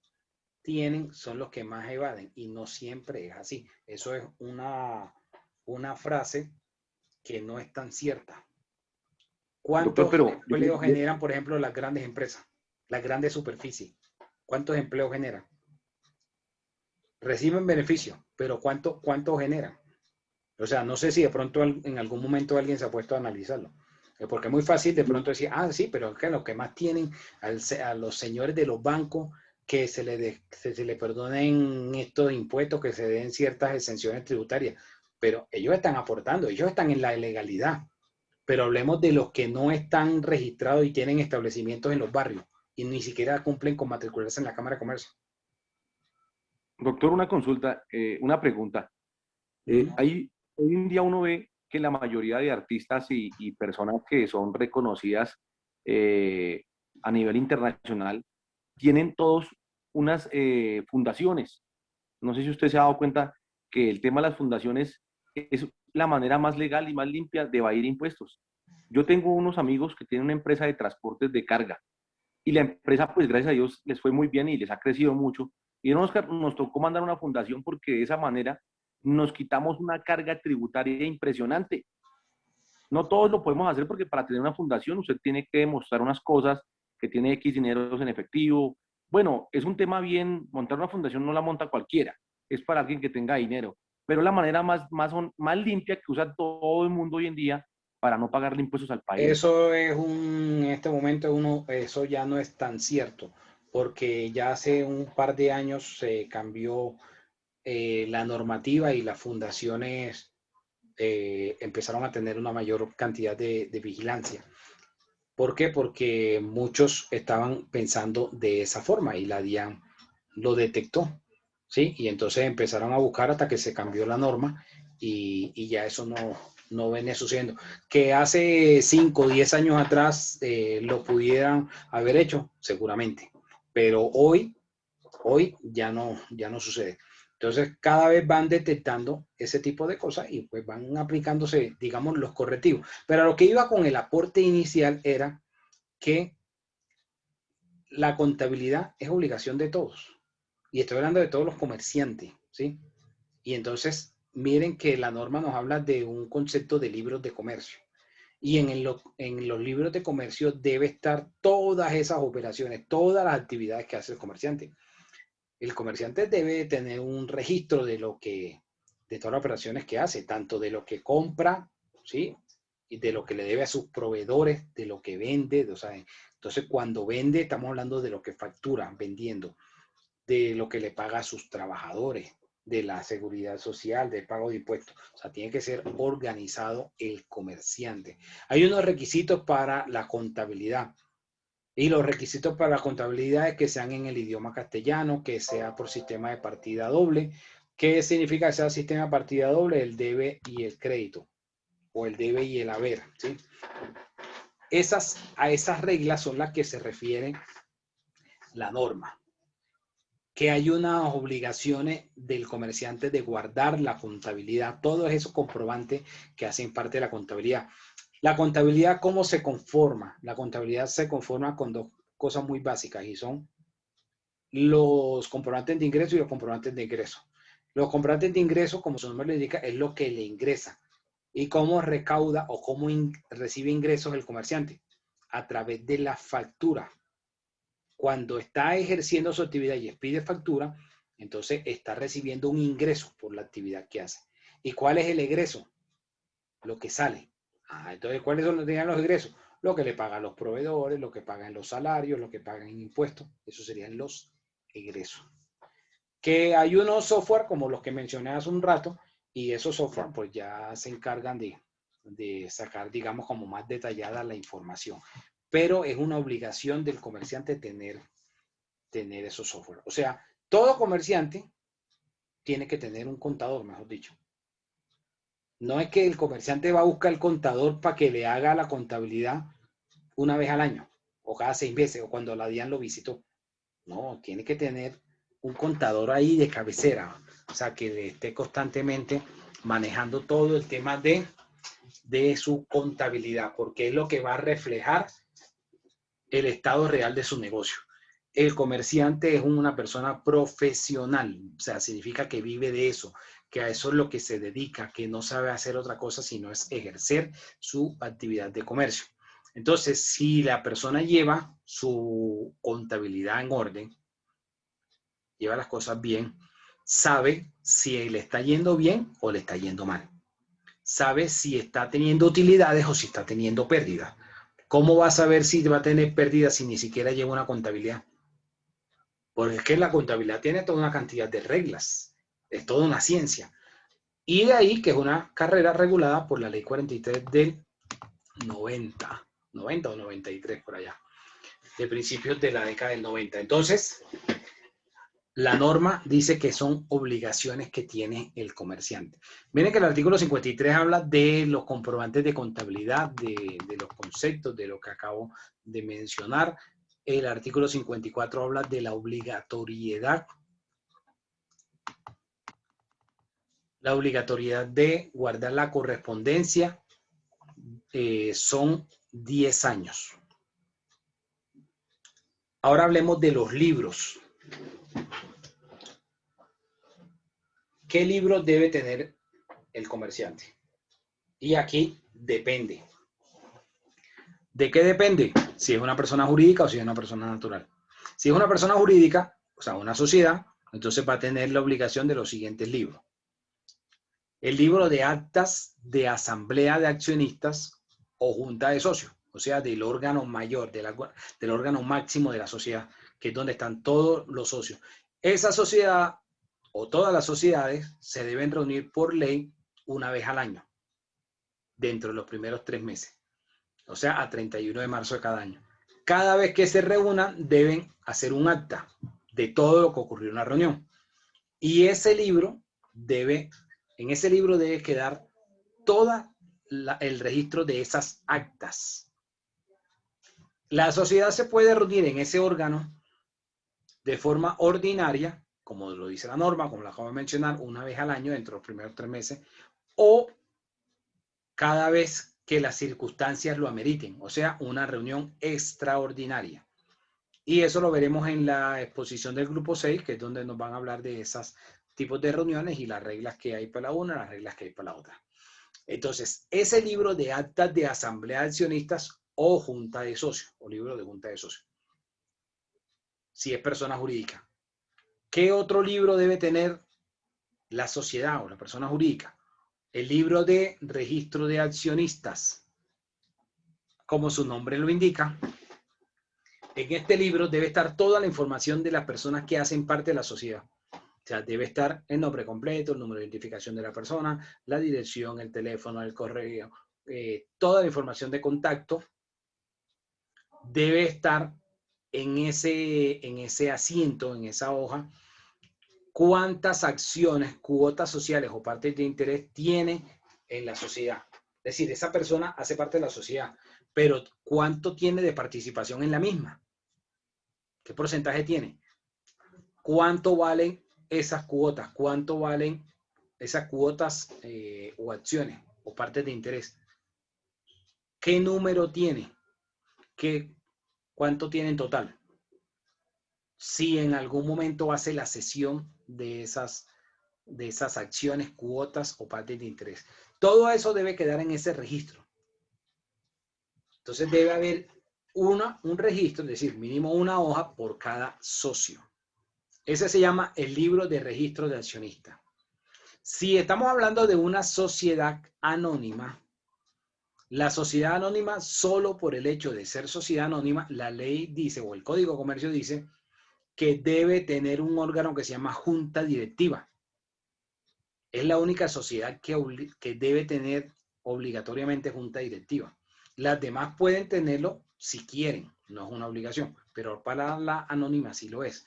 tienen son los que más evaden, y no siempre es así. Eso es una frase que no es tan cierta. ¿Cuántos empleos generan, por ejemplo, las grandes empresas, las grandes superficies? ¿Cuántos empleos generan? Reciben beneficios, pero ¿cuánto generan? O sea, no sé si de pronto en algún momento alguien se ha puesto a analizarlo. Porque es muy fácil de pronto decir, sí, pero es que lo que más tienen a los señores de los bancos, que se le perdonen estos impuestos, que se den ciertas exenciones tributarias. Pero ellos están aportando, ellos están en la ilegalidad. Pero hablemos de los que no están registrados y tienen establecimientos en los barrios y ni siquiera cumplen con matricularse en la Cámara de Comercio. Doctor, una consulta, una pregunta. Hoy en día uno ve que la mayoría de artistas y personas que son reconocidas a nivel internacional tienen todos unas fundaciones. No sé si usted se ha dado cuenta que el tema de las fundaciones es la manera más legal y más limpia de evadir impuestos. Yo tengo unos amigos que tienen una empresa de transportes de carga y la empresa, pues gracias a Dios, les fue muy bien y les ha crecido mucho. Y nos tocó mandar una fundación porque de esa manera nos quitamos una carga tributaria impresionante. No todos lo podemos hacer porque para tener una fundación usted tiene que demostrar unas cosas, que tiene X dineros en efectivo. Bueno, es un tema bien, montar una fundación no la monta cualquiera, es para alguien que tenga dinero, pero es la manera más limpia que usa todo el mundo hoy en día para no pagarle impuestos al país. Eso es en este momento eso ya no es tan cierto, porque ya hace un par de años se cambió la normativa y las fundaciones empezaron a tener una mayor cantidad de vigilancia. ¿Por qué? Porque muchos estaban pensando de esa forma y la DIAN lo detectó, ¿sí? Y entonces empezaron a buscar hasta que se cambió la norma y ya eso no venía sucediendo. Que hace 5 o 10 años atrás lo pudieran haber hecho, seguramente, pero hoy ya no sucede. Entonces, cada vez van detectando ese tipo de cosas y pues van aplicándose, digamos, los correctivos. Pero a lo que iba con el aporte inicial era que la contabilidad es obligación de todos. Y estoy hablando de todos los comerciantes, ¿sí? Y entonces, miren que la norma nos habla de un concepto de libros de comercio. Y en los libros de comercio debe estar todas esas operaciones, todas las actividades que hace el comerciante. El comerciante debe tener un registro de todas las operaciones que hace, tanto de lo que compra, ¿sí? y de lo que le debe a sus proveedores, de lo que vende, o sea, entonces cuando vende estamos hablando de lo que factura vendiendo, de lo que le paga a sus trabajadores, de la seguridad social, del pago de impuestos. O sea, tiene que ser organizado el comerciante. Hay unos requisitos para la contabilidad. Y los requisitos para la contabilidad es que sean en el idioma castellano, que sea por sistema de partida doble. ¿Qué significa que sea sistema de partida doble? El debe y el crédito, o el debe y el haber, ¿sí? A esas reglas son las que se refiere la norma. Que hay unas obligaciones del comerciante de guardar la contabilidad, todos esos comprobantes que hacen parte de la contabilidad. La contabilidad, ¿cómo se conforma? La contabilidad se conforma con dos cosas muy básicas y son los comprobantes de ingreso y los comprobantes de ingreso. Los comprobantes de ingreso, como su nombre le indica, es lo que le ingresa. ¿Y cómo recauda o cómo recibe ingresos el comerciante? A través de la factura. Cuando está ejerciendo su actividad y expide factura, entonces está recibiendo un ingreso por la actividad que hace. ¿Y cuál es el egreso? Lo que sale. Entonces, ¿cuáles son los ingresos? Lo que le pagan los proveedores, lo que pagan los salarios, lo que pagan en impuestos. Esos serían los egresos. Que hay unos software como los que mencioné hace un rato, y esos software pues ya se encargan de sacar, digamos, como más detallada la información. Pero es una obligación del comerciante tener esos software. O sea, todo comerciante tiene que tener un contador, mejor dicho. No es que el comerciante va a buscar el contador para que le haga la contabilidad una vez al año, o cada 6 meses, o cuando la DIAN lo visitó. No, tiene que tener un contador ahí de cabecera, o sea, que le esté constantemente manejando todo el tema de su contabilidad, porque es lo que va a reflejar el estado real de su negocio. El comerciante es una persona profesional, o sea, significa que vive de eso, que a eso es lo que se dedica, que no sabe hacer otra cosa sino es ejercer su actividad de comercio. Entonces, si la persona lleva su contabilidad en orden, lleva las cosas bien, sabe si le está yendo bien o le está yendo mal. Sabe si está teniendo utilidades o si está teniendo pérdidas. ¿Cómo va a saber si va a tener pérdidas si ni siquiera lleva una contabilidad? Porque es que la contabilidad tiene toda una cantidad de reglas. Es toda una ciencia. Y de ahí que es una carrera regulada por la ley 43 del 90 o 93 por allá, de principios de la década del 90. Entonces, la norma dice que son obligaciones que tiene el comerciante. Miren que el artículo 53 habla de los comprobantes de contabilidad, de los conceptos, de lo que acabo de mencionar. El artículo 54 habla de la obligatoriedad. La obligatoriedad de guardar la correspondencia son 10 años. Ahora hablemos de los libros. ¿Qué libros debe tener el comerciante? Y aquí depende. ¿De qué depende? Si es una persona jurídica o si es una persona natural. Si es una persona jurídica, o sea, una sociedad, entonces va a tener la obligación de los siguientes libros. El libro de actas de asamblea de accionistas o junta de socios, o sea, del órgano mayor, del órgano máximo de la sociedad, que es donde están todos los socios. Esa sociedad o todas las sociedades se deben reunir por ley una vez al año, dentro de los primeros 3 meses, o sea, a 31 de marzo de cada año. Cada vez que se reúnan, deben hacer un acta de todo lo que ocurrió en la reunión. Y ese libro en ese libro debe quedar todo el registro de esas actas. La sociedad se puede reunir en ese órgano de forma ordinaria, como lo dice la norma, como la acabo de mencionar, una vez al año dentro de los primeros 3 meses, o cada vez que las circunstancias lo ameriten, o sea, una reunión extraordinaria. Y eso lo veremos en la exposición del grupo 6, que es donde nos van a hablar de esos tipos de reuniones y las reglas que hay para la una, las reglas que hay para la otra. Entonces, ese libro de actas de asamblea de accionistas o junta de socios, o libro de junta de socios, si es persona jurídica. ¿Qué otro libro debe tener la sociedad o la persona jurídica? El libro de registro de accionistas. como su nombre lo indica, en este libro debe estar toda la información de las personas que hacen parte de la sociedad. O sea, debe estar el nombre completo, el número de identificación de la persona, la dirección, el teléfono, el correo, toda la información de contacto debe estar en ese asiento, en esa hoja, cuántas acciones, cuotas sociales o partes de interés tiene en la sociedad. Es decir, esa persona hace parte de la sociedad, pero ¿cuánto tiene de participación en la misma? ¿Qué porcentaje tiene? ¿Cuánto valen esas cuotas? ¿Cuánto valen esas cuotas o acciones o partes de interés? ¿Qué número tiene? ¿Cuánto tiene en total? Si en algún momento hace la cesión de esas acciones, cuotas o partes de interés. Todo eso debe quedar en ese registro. Entonces debe haber un registro, es decir, mínimo una hoja por cada socio. Ese se llama el libro de registro de accionista. Si estamos hablando de una sociedad anónima, la sociedad anónima, solo por el hecho de ser sociedad anónima, la ley dice, o el Código de Comercio dice, que debe tener un órgano que se llama junta directiva. Es la única sociedad que debe tener obligatoriamente junta directiva. Las demás pueden tenerlo si quieren, no es una obligación, pero para la anónima sí lo es.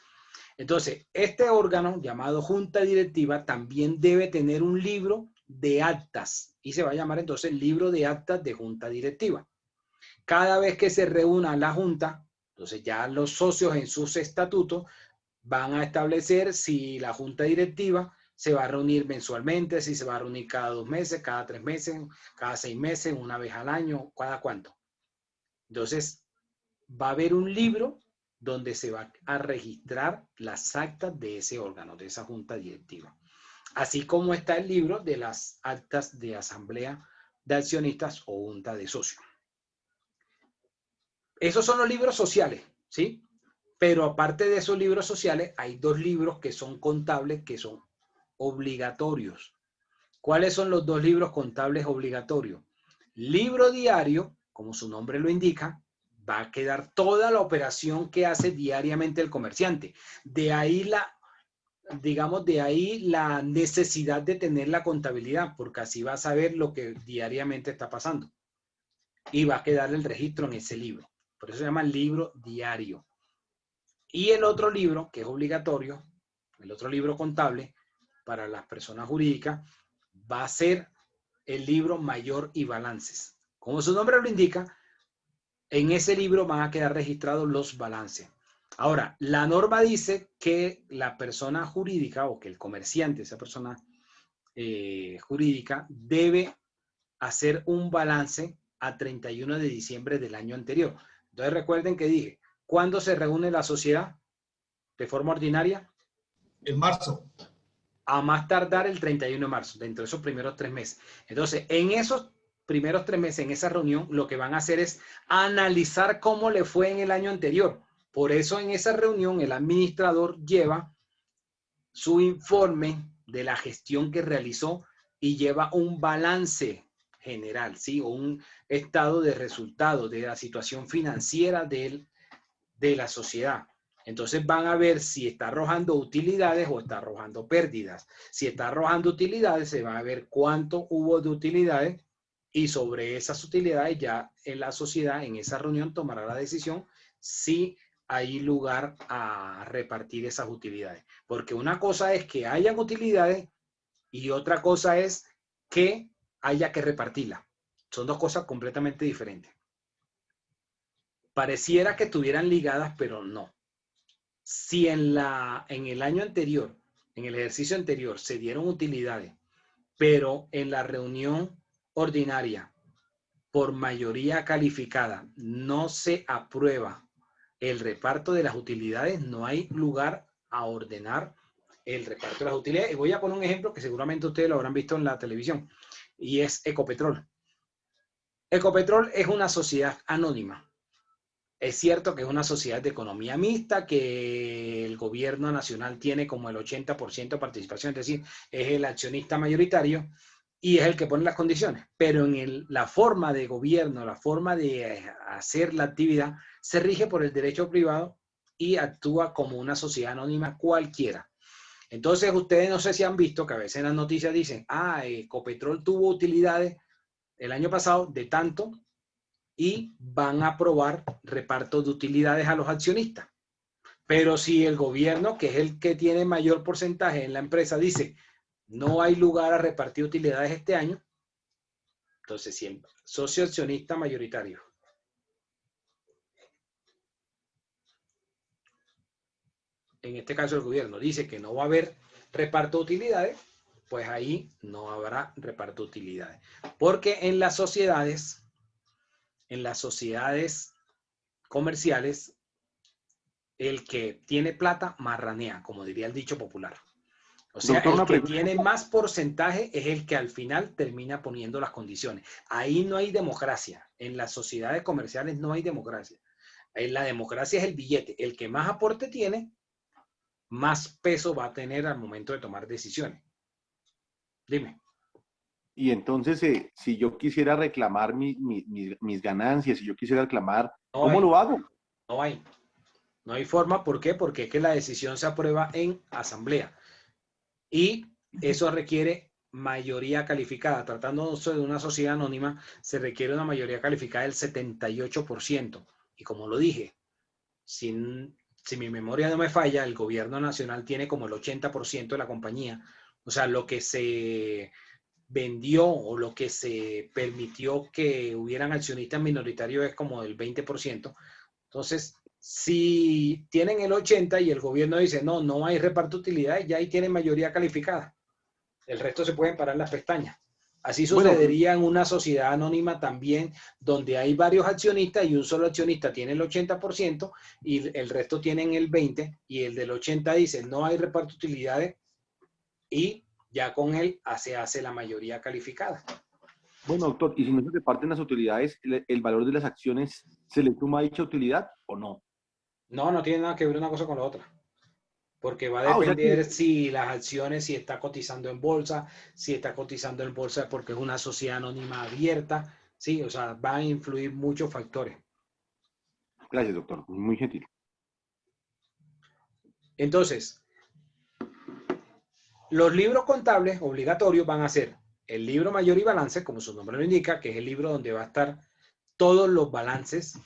Entonces, este órgano llamado junta directiva también debe tener un libro de actas y se va a llamar entonces libro de actas de junta directiva. Cada vez que se reúna la junta, entonces ya los socios en sus estatutos van a establecer si la junta directiva se va a reunir mensualmente, si se va a reunir cada 2 meses, cada 3 meses, cada 6 meses, una vez al año, cada cuánto. Entonces, va a haber un libro donde se va a registrar las actas de ese órgano, de esa junta directiva. Así como está el libro de las actas de asamblea de accionistas o junta de socios. Esos son los libros sociales, ¿sí? Pero aparte de esos libros sociales, hay 2 libros que son contables, que son obligatorios. ¿Cuáles son los 2 libros contables obligatorios? Libro diario, como su nombre lo indica, va a quedar toda la operación que hace diariamente el comerciante. De ahí la necesidad de tener la contabilidad, porque así va a saber lo que diariamente está pasando. Y va a quedar el registro en ese libro. Por eso se llama libro diario. Y el otro libro, que es obligatorio, el otro libro contable para las personas jurídicas, va a ser el libro mayor y balances. Como su nombre lo indica, en ese libro van a quedar registrados los balances. Ahora, la norma dice que la persona jurídica o que el comerciante, esa persona jurídica, debe hacer un balance a 31 de diciembre del año anterior. Entonces recuerden que dije, ¿cuándo se reúne la sociedad de forma ordinaria? En marzo. A más tardar el 31 de marzo, dentro de esos primeros 3 meses. Entonces, en esos primeros 3 meses, en esa reunión, lo que van a hacer es analizar cómo le fue en el año anterior. Por eso en esa reunión el administrador lleva su informe de la gestión que realizó y lleva un balance general, ¿sí? O un estado de resultado de la situación financiera de la sociedad. Entonces van a ver si está arrojando utilidades o está arrojando pérdidas. Si está arrojando utilidades, se va a ver cuánto hubo de utilidades y sobre esas utilidades ya en la sociedad, en esa reunión, tomará la decisión si hay lugar a repartir esas utilidades. Porque una cosa es que hayan utilidades y otra cosa es que haya que repartirla. Son 2 cosas completamente diferentes. Pareciera que estuvieran ligadas, pero no. Si en el año anterior, en el ejercicio anterior, se dieron utilidades, pero en la reunión ordinaria, por mayoría calificada, no se aprueba el reparto de las utilidades, no hay lugar a ordenar el reparto de las utilidades. Y voy a poner un ejemplo que seguramente ustedes lo habrán visto en la televisión, y es Ecopetrol. Ecopetrol es una sociedad anónima. Es cierto que es una sociedad de economía mixta, que el gobierno nacional tiene como el 80% de participación, es decir, es el accionista mayoritario, y es el que pone las condiciones. Pero en la forma de gobierno, la forma de hacer la actividad, se rige por el derecho privado y actúa como una sociedad anónima cualquiera. Entonces, ustedes no sé si han visto que a veces en las noticias dicen, Ecopetrol tuvo utilidades el año pasado de tanto y van a aprobar repartos de utilidades a los accionistas. Pero si el gobierno, que es el que tiene mayor porcentaje en la empresa, dice, no hay lugar a repartir utilidades este año, entonces siempre, socio accionista mayoritario. En este caso el gobierno dice que no va a haber reparto de utilidades, pues ahí no habrá reparto de utilidades. Porque en las sociedades comerciales, el que tiene plata marranea, como diría el dicho popular. O sea, el que tiene más porcentaje es el que al final termina poniendo las condiciones. Ahí no hay democracia. En las sociedades comerciales no hay democracia. La democracia es el billete. El que más aporte tiene, más peso va a tener al momento de tomar decisiones. Dime. Y entonces, si yo quisiera reclamar mis ganancias, si yo quisiera reclamar, ¿cómo lo hago? No hay. No hay forma. ¿Por qué? Porque es que la decisión se aprueba en asamblea. Y eso requiere mayoría calificada. Tratándose de una sociedad anónima, se requiere una mayoría calificada del 78%. Y como lo dije, si mi memoria no me falla, el gobierno nacional tiene como el 80% de la compañía. O sea, lo que se vendió o lo que se permitió que hubieran accionistas minoritarios es como del 20%. Entonces, si tienen el 80% y el gobierno dice, no hay reparto de utilidades, ya ahí tienen mayoría calificada. El resto se pueden parar las pestañas. Así sucedería en una sociedad anónima también, donde hay varios accionistas y un solo accionista tiene el 80% y el resto tienen el 20%, y el del 80% dice, no hay reparto de utilidades, y ya con él se hace la mayoría calificada. Bueno, doctor, ¿y si no se reparten las utilidades, el valor de las acciones se le suma a dicha utilidad o no? No tiene nada que ver una cosa con la otra. Porque va a depender si las acciones, si está cotizando en bolsa, porque es una sociedad anónima abierta, sí, o sea, van a influir muchos factores. Gracias, doctor, muy gentil. Entonces, los libros contables obligatorios van a ser el libro mayor y balance, como su nombre lo indica, que es el libro donde va a estar todos los balances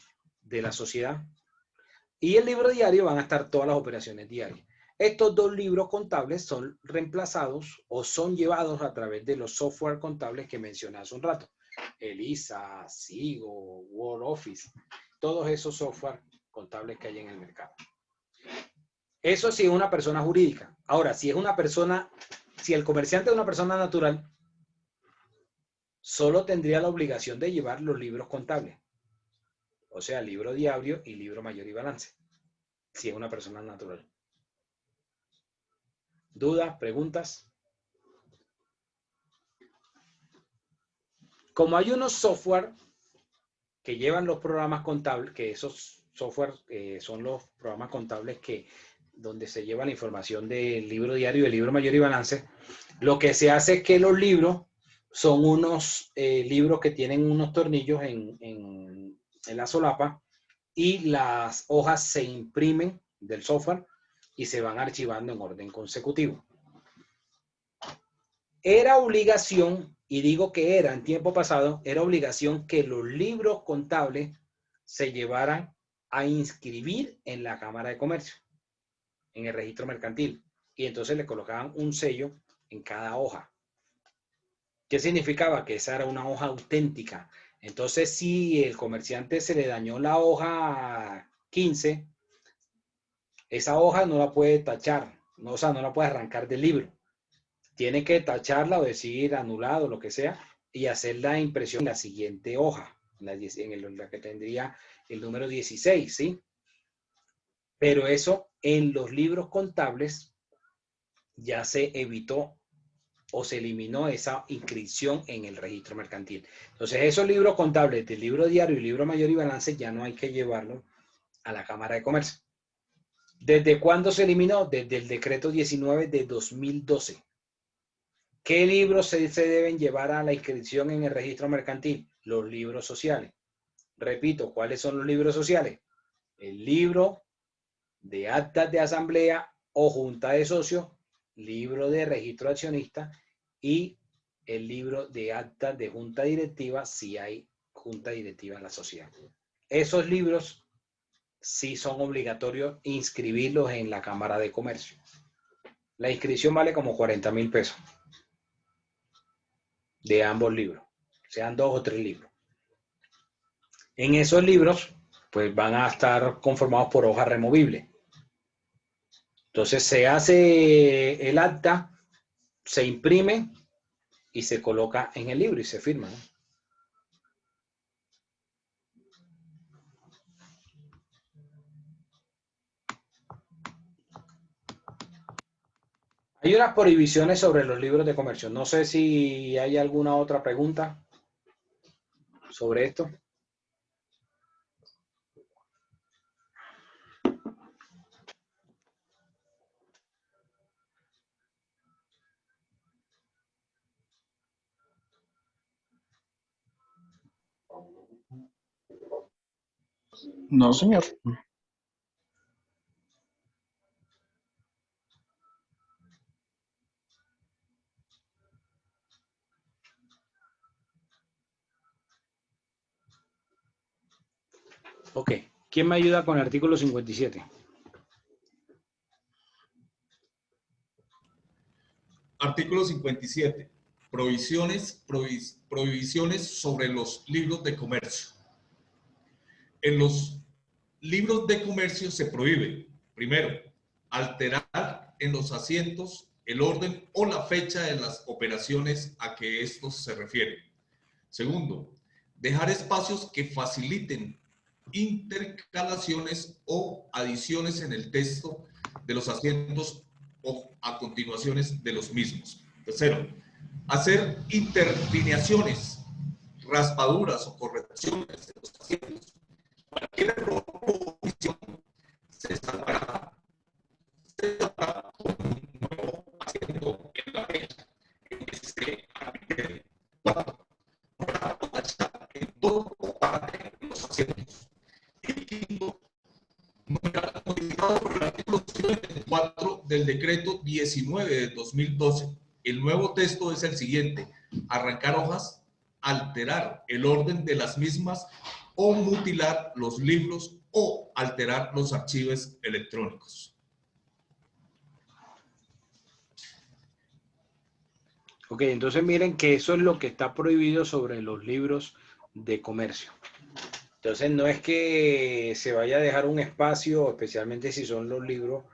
de la sociedad, y el libro diario van a estar todas las operaciones diarias. Estos dos libros contables son reemplazados o son llevados a través de los software contables que mencioné hace un rato. Elisa, Sigo, Word Office, todos esos software contables que hay en el mercado. Eso sí es una persona jurídica. Ahora, si es una persona, si el comerciante es una persona natural, solo tendría la obligación de llevar los libros contables. O sea, libro diario y libro mayor y balance. Si es una persona natural. ¿Dudas? ¿Preguntas? Como hay unos software que llevan los programas contables, que esos software son los programas contables donde se lleva la información del libro diario y del libro mayor y balance, lo que se hace es que los libros son unos libros que tienen unos tornillos en la solapa, y las hojas se imprimen del software y se van archivando en orden consecutivo. Era obligación, y digo que era en tiempo pasado, era obligación que los libros contables se llevaran a inscribir en la Cámara de Comercio, en el registro mercantil, y entonces le colocaban un sello en cada hoja. ¿Qué significaba? Que esa era una hoja auténtica. Entonces, si el comerciante se le dañó la hoja 15, esa hoja no la puede tachar, o sea, no la puede arrancar del libro. Tiene que tacharla o decir anulado, lo que sea, y hacer la impresión en la siguiente hoja, en la que tendría el número 16, ¿sí? Pero eso en los libros contables ya se evitó o se eliminó esa inscripción en el registro mercantil. Entonces, esos libros contables del libro diario y libro mayor y balance ya no hay que llevarlo a la Cámara de Comercio. ¿Desde cuándo se eliminó? Desde el decreto 19 de 2012. ¿Qué libros se deben llevar a la inscripción en el registro mercantil? Los libros sociales. Repito, ¿cuáles son los libros sociales? El libro de actas de asamblea o junta de socios, libro de registro de accionista y el libro de actas de junta directiva si hay junta directiva en la sociedad. Esos libros sí son obligatorios inscribirlos en la Cámara de Comercio. La inscripción vale como 40.000 pesos de ambos libros, sean 2 o 3 libros. En esos libros, pues van a estar conformados por hojas removibles. Entonces se hace el acta, se imprime y se coloca en el libro y se firma, ¿no? Hay unas prohibiciones sobre los libros de comercio. No sé si hay alguna otra pregunta sobre esto. No, señor. Ok. ¿Quién me ayuda con el artículo 57? Artículo 57. Prohibiciones sobre los libros de comercio. En los libros de comercio se prohíbe, primero, alterar en los asientos el orden o la fecha de las operaciones a que estos se refieren. Segundo, dejar espacios que faciliten intercalaciones o adiciones en el texto de los asientos o a continuaciones de los mismos. Tercero, hacer interlineaciones, raspaduras o correcciones de los asientos. Cualquier error o omisión se salvará con un nuevo asiento en la fecha en que se adquiere. Cuarto, en todo o parte de los asientos. Y quinto, modificado por el artículo 54 del decreto 19 de 2012. El nuevo texto es el siguiente: arrancar hojas, alterar el orden de las mismas o mutilar los libros o alterar los archivos electrónicos. Ok, entonces miren que eso es lo que está prohibido sobre los libros de comercio. Entonces no es que se vaya a dejar un espacio, especialmente si son los libros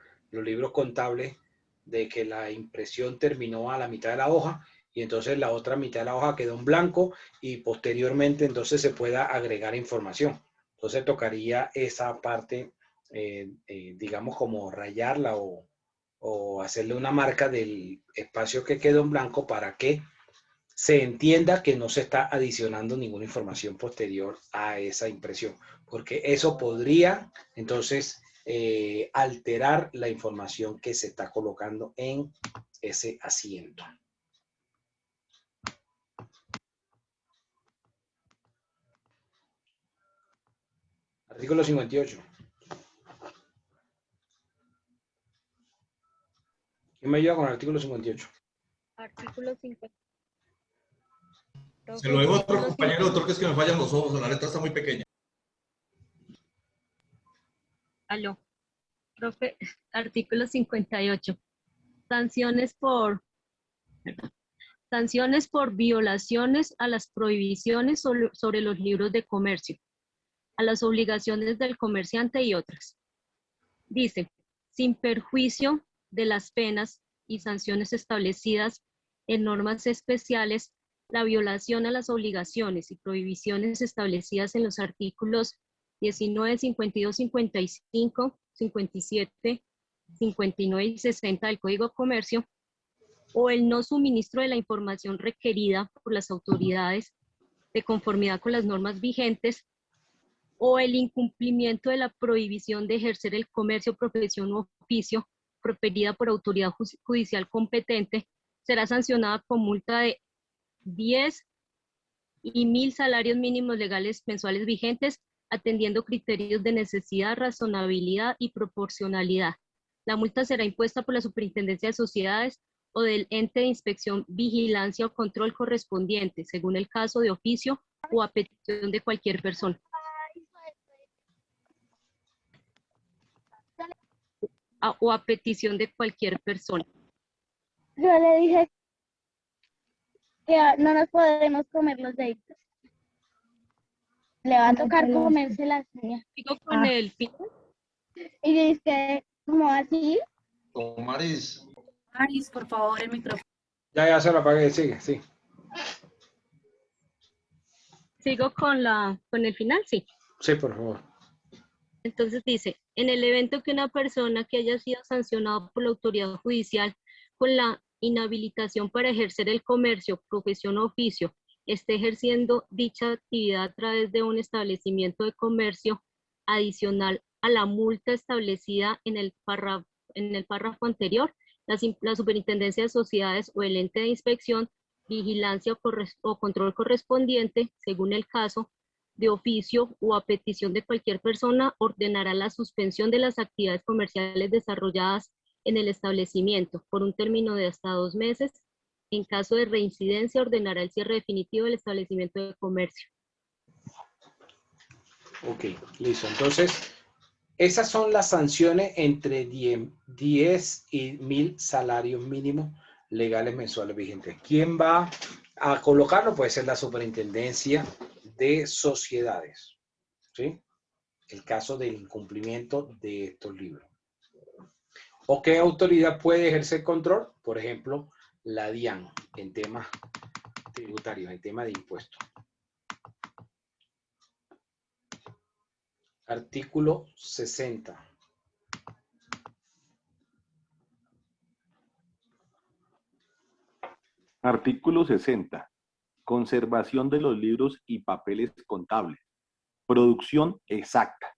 contables, de que la impresión terminó a la mitad de la hoja y entonces la otra mitad de la hoja quedó en blanco y posteriormente entonces se pueda agregar información. Entonces tocaría esa parte, digamos, como rayarla o hacerle una marca del espacio que quedó en blanco para que se entienda que no se está adicionando ninguna información posterior a esa impresión, porque eso podría entonces alterar la información que se está colocando en ese asiento. Artículo 58. ¿Quién me ayuda con el artículo 58? Artículo 50. Se lo dejo a otro compañero, doctor, que es que me fallan los ojos, la letra está muy pequeña. Aló. Profe, artículo 58. Sanciones por violaciones a las prohibiciones sobre los libros de comercio, a las obligaciones del comerciante y otras. Dice, sin perjuicio de las penas y sanciones establecidas en normas especiales, la violación a las obligaciones y prohibiciones establecidas en los artículos 19, 52, 55, 57, 59 y 60 del Código de Comercio, o el no suministro de la información requerida por las autoridades de conformidad con las normas vigentes, o el incumplimiento de la prohibición de ejercer el comercio, profesión u oficio proferida por autoridad judicial competente será sancionada con multa de 10 y 1.000 salarios mínimos legales mensuales vigentes, atendiendo criterios de necesidad, razonabilidad y proporcionalidad. La multa será impuesta por la Superintendencia de Sociedades o del ente de inspección, vigilancia o control correspondiente, según el caso, de oficio o a petición de cualquier persona. O a petición de cualquier persona. Yo le dije que no nos podemos comer los deditos. Le va a tocar comerse las uñas. Sigo con el final. Y dice que, como así. Maris. Maris, por favor, el micrófono. Ya se lo apagué, sigue, sí. Sigo con el final, sí. Sí, por favor. Entonces dice, en el evento que una persona que haya sido sancionada por la autoridad judicial con la inhabilitación para ejercer el comercio, profesión o oficio, esté ejerciendo dicha actividad a través de un establecimiento de comercio adicional a la multa establecida en el párrafo anterior, la Superintendencia de Sociedades o el ente de inspección, vigilancia o control correspondiente, según el caso, de oficio o a petición de cualquier persona, ordenará la suspensión de las actividades comerciales desarrolladas en el establecimiento por un término de hasta 2 meses. En caso de reincidencia, ordenará el cierre definitivo del establecimiento de comercio. Ok, listo. Entonces, esas son las sanciones entre 10 y 1.000 salarios mínimos legales mensuales vigentes. ¿Quién va a colocarlo? Puede ser la Superintendencia de Sociedades, ¿sí? El caso del incumplimiento de estos libros. ¿O qué autoridad puede ejercer control? Por ejemplo, la DIAN en temas tributarios, en tema de impuestos. Artículo 60. Artículo 60. Conservación de los libros y papeles contables. Producción exacta.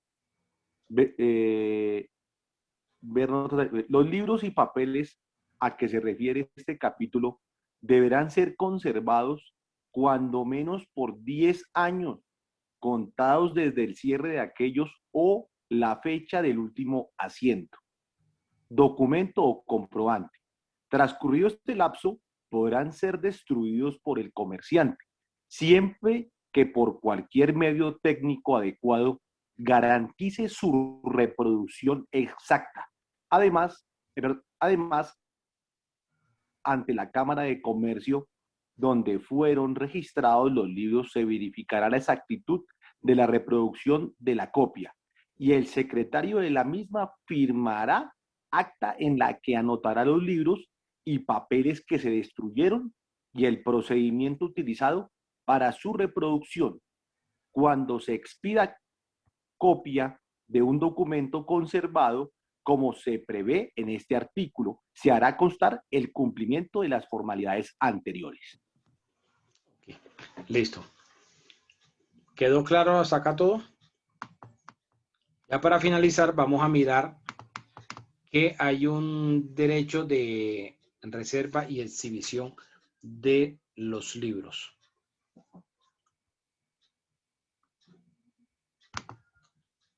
Los libros y papeles a que se refiere este capítulo deberán ser conservados cuando menos por 10 años, contados desde el cierre de aquellos o la fecha del último asiento, documento o comprobante. Transcurrido este lapso, podrán ser destruidos por el comerciante, siempre que por cualquier medio técnico adecuado garantice su reproducción exacta. Además, ante la Cámara de Comercio donde fueron registrados los libros, se verificará la exactitud de la reproducción de la copia y el secretario de la misma firmará acta en la que anotará los libros y papeles que se destruyeron y el procedimiento utilizado para su reproducción. Cuando se expida copia de un documento conservado, como se prevé en este artículo, se hará constar el cumplimiento de las formalidades anteriores. Okay. Listo. ¿Quedó claro hasta acá todo? Ya para finalizar, vamos a mirar que hay un derecho de reserva y exhibición de los libros.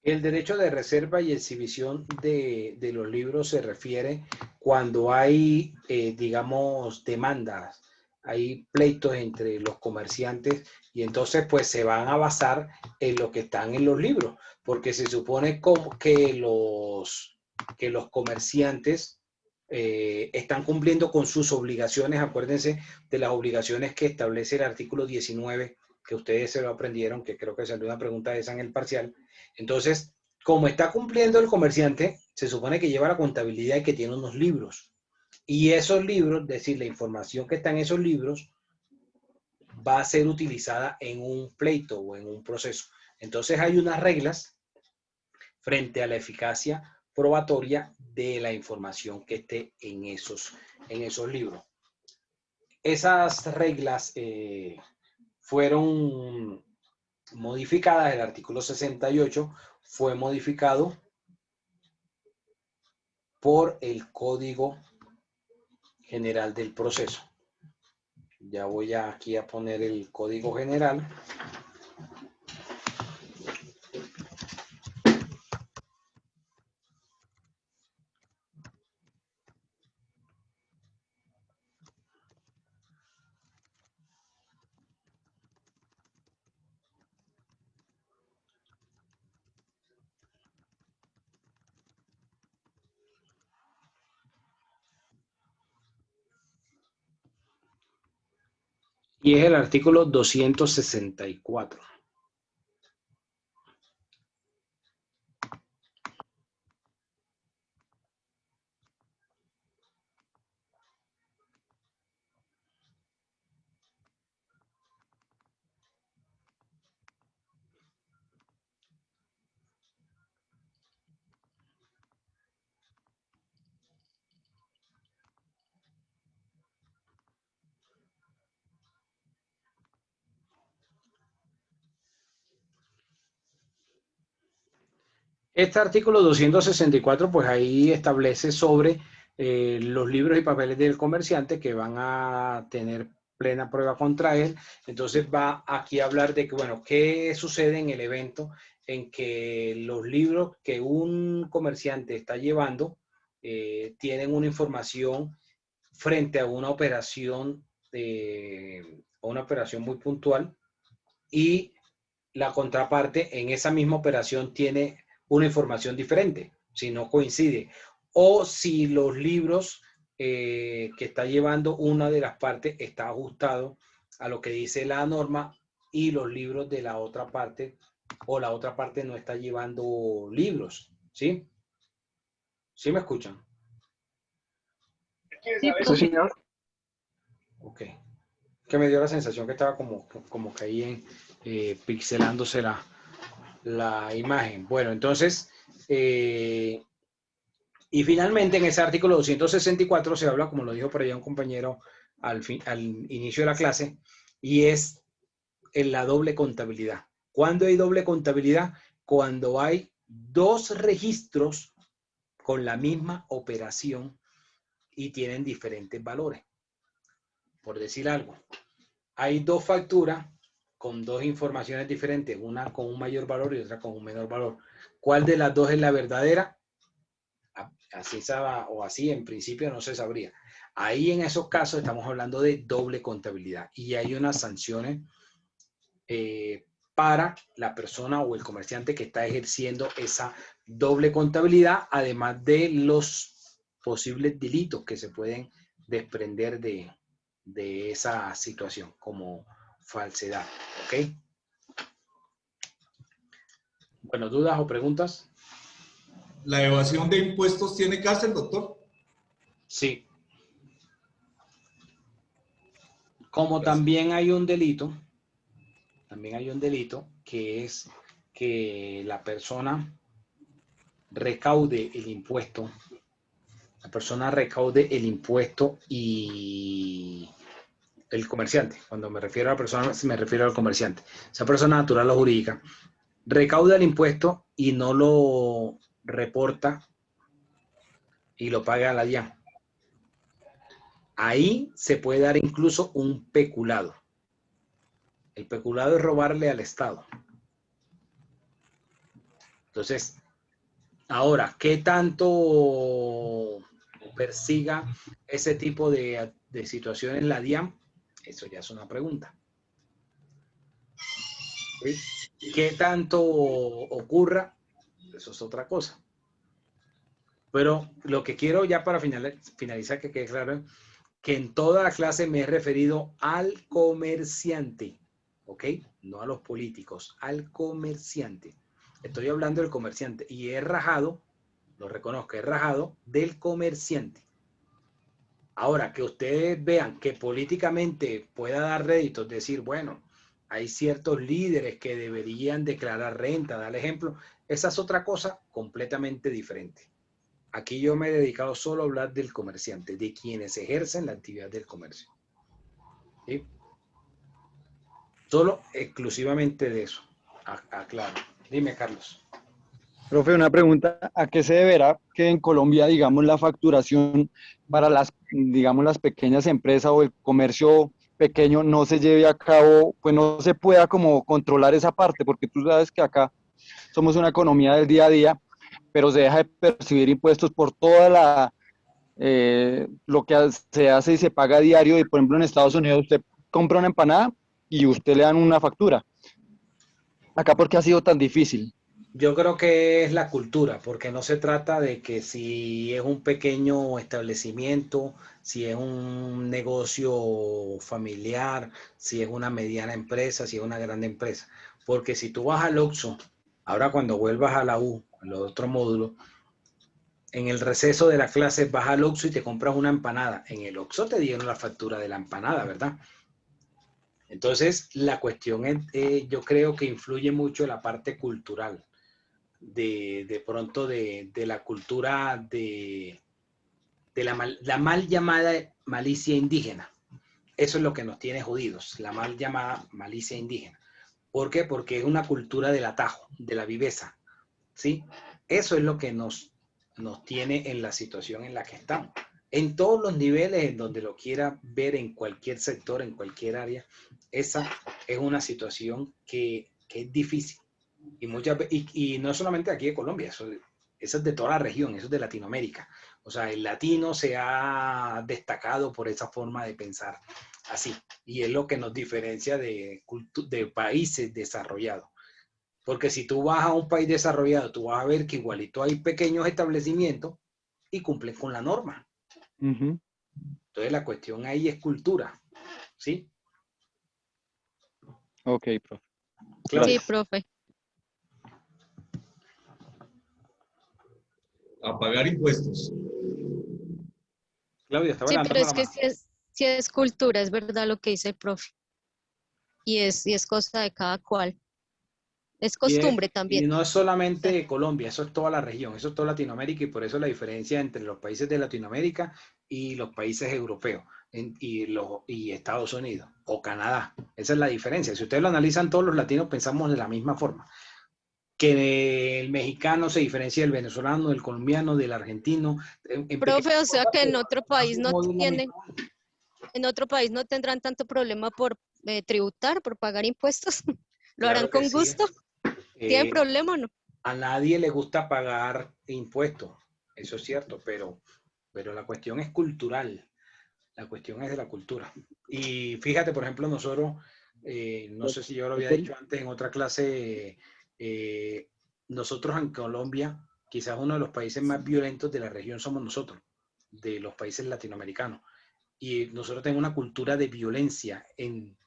El derecho de reserva y exhibición de los libros se refiere cuando hay, digamos, demandas, hay pleitos entre los comerciantes y entonces pues se van a basar en lo que están en los libros, porque se supone que los comerciantes están cumpliendo con sus obligaciones. Acuérdense de las obligaciones que establece el artículo 19, que ustedes se lo aprendieron, que creo que salió una pregunta de esa en el parcial. Entonces, como está cumpliendo el comerciante, se supone que lleva la contabilidad y que tiene unos libros. Y esos libros, es decir, la información que está en esos libros, va a ser utilizada en un pleito o en un proceso. Entonces, hay unas reglas frente a la eficacia probatoria de la información que esté en esos libros. Esas reglas fueron modificadas. El artículo 68 fue modificado por el Código general del proceso. Ya voy aquí a poner el código general. Y es el artículo 264. Este artículo 264, pues ahí establece sobre los libros y papeles del comerciante que van a tener plena prueba contra él. Entonces va aquí a hablar de que, bueno, qué sucede en el evento en que los libros que un comerciante está llevando tienen una información frente a una operación muy puntual, y la contraparte en esa misma operación tiene una información diferente, si no coincide, o si los libros que está llevando una de las partes está ajustado a lo que dice la norma y los libros de la otra parte, o la otra parte no está llevando libros, ¿sí? ¿Sí me escuchan? Sí, Sí, señor. Ok. Que me dio la sensación que estaba como que ahí pixelándose la imagen. Bueno, entonces, y finalmente en ese artículo 264 se habla, como lo dijo por allá un compañero al inicio de la clase, y es en la doble contabilidad. ¿Cuándo hay doble contabilidad? Cuando hay dos registros con la misma operación y tienen diferentes valores. Por decir algo, hay dos facturas con dos informaciones diferentes, una con un mayor valor y otra con un menor valor. ¿Cuál de las dos es la verdadera? Así o así en principio no se sabría. Ahí en esos casos estamos hablando de doble contabilidad y hay unas sanciones para la persona o el comerciante que está ejerciendo esa doble contabilidad, además de los posibles delitos que se pueden desprender de esa situación, como falsedad. ¿Ok? Bueno, ¿dudas o preguntas? ¿La evasión de impuestos tiene cárcel, doctor? Sí. Como también hay un delito, que es que la persona recaude el impuesto. La persona recaude el impuesto y el comerciante. Cuando me refiero a la persona, me refiero al comerciante. Esa persona natural o jurídica recauda el impuesto y no lo reporta y lo paga a la DIAN. Ahí se puede dar incluso un peculado. El peculado es robarle al Estado. Entonces, ahora, ¿qué tanto persiga ese tipo de situaciones la DIAN? Eso ya es una pregunta. ¿Sí? ¿Qué tanto ocurra? Eso es otra cosa. Pero lo que quiero ya para finalizar, que quede claro, que en toda la clase me he referido al comerciante, ¿ok? No a los políticos, al comerciante. Estoy hablando del comerciante y he rajado, lo reconozco, he rajado del comerciante. Ahora, que ustedes vean que políticamente pueda dar réditos, decir, bueno, hay ciertos líderes que deberían declarar renta, dar ejemplo, esa es otra cosa completamente diferente. Aquí yo me he dedicado solo a hablar del comerciante, de quienes ejercen la actividad del comercio. ¿Sí? Solo exclusivamente de eso. Aclaro. Dime, Carlos. Profe, una pregunta, ¿a qué se deberá que en Colombia, digamos, la facturación para las, digamos, las pequeñas empresas o el comercio pequeño no se lleve a cabo, pues no se pueda como controlar esa parte? Porque tú sabes que acá somos una economía del día a día, pero se deja de percibir impuestos por toda lo que se hace y se paga a diario. Y por ejemplo, en Estados Unidos usted compra una empanada y usted le dan una factura. Acá, ¿por qué ha sido tan difícil? Yo creo que es la cultura, porque no se trata de que si es un pequeño establecimiento, si es un negocio familiar, si es una mediana empresa, si es una gran empresa. Porque si tú vas al Oxxo, ahora cuando vuelvas a la U, en los otros módulos, en el receso de la clase vas al Oxxo y te compras una empanada. En el Oxxo te dieron la factura de la empanada, ¿verdad? Entonces, la cuestión es, yo creo que influye mucho la parte cultural. De pronto de la cultura de la mal llamada malicia indígena. Eso es lo que nos tiene jodidos, la mal llamada malicia indígena. ¿Por qué? Porque es una cultura del atajo, de la viveza, ¿sí? Eso es lo que nos tiene en la situación en la que estamos. En todos los niveles, en donde lo quiera ver, en cualquier sector, en cualquier área, esa es una situación que es difícil. Y no solamente aquí de Colombia, eso es de toda la región, eso es de Latinoamérica. O sea, el latino se ha destacado por esa forma de pensar así. Y es lo que nos diferencia de países desarrollados. Porque si tú vas a un país desarrollado, tú vas a ver que igualito hay pequeños establecimientos y cumplen con la norma. Entonces la cuestión ahí es cultura, ¿sí? Ok, profe. Claudia. Sí, profe. A pagar impuestos. Claudia, estaba sí, pero es la que mano. si es cultura, es verdad lo que dice el profe. Y es cosa de cada cual. Es costumbre también. Y no es solamente Colombia, eso es toda la región, eso es toda Latinoamérica, y por eso la diferencia entre los países de Latinoamérica y los países europeos y Estados Unidos o Canadá. Esa es la diferencia. Si ustedes lo analizan, todos los latinos pensamos de la misma forma. Que el mexicano se diferencia del venezolano, del colombiano, del argentino. Profe, o sea que en otro país no tienen, en otro país no tendrán tanto problema por tributar, por pagar impuestos. ¿Lo harán con gusto? ¿Tienen problema o no? A nadie le gusta pagar impuestos, eso es cierto, pero la cuestión es cultural. La cuestión es de la cultura. Y fíjate, por ejemplo, nosotros, no sé si yo lo había dicho antes en otra clase, nosotros en Colombia, quizás uno de los países más violentos de la región somos nosotros, de los países latinoamericanos. Y nosotros tenemos una cultura de violencia en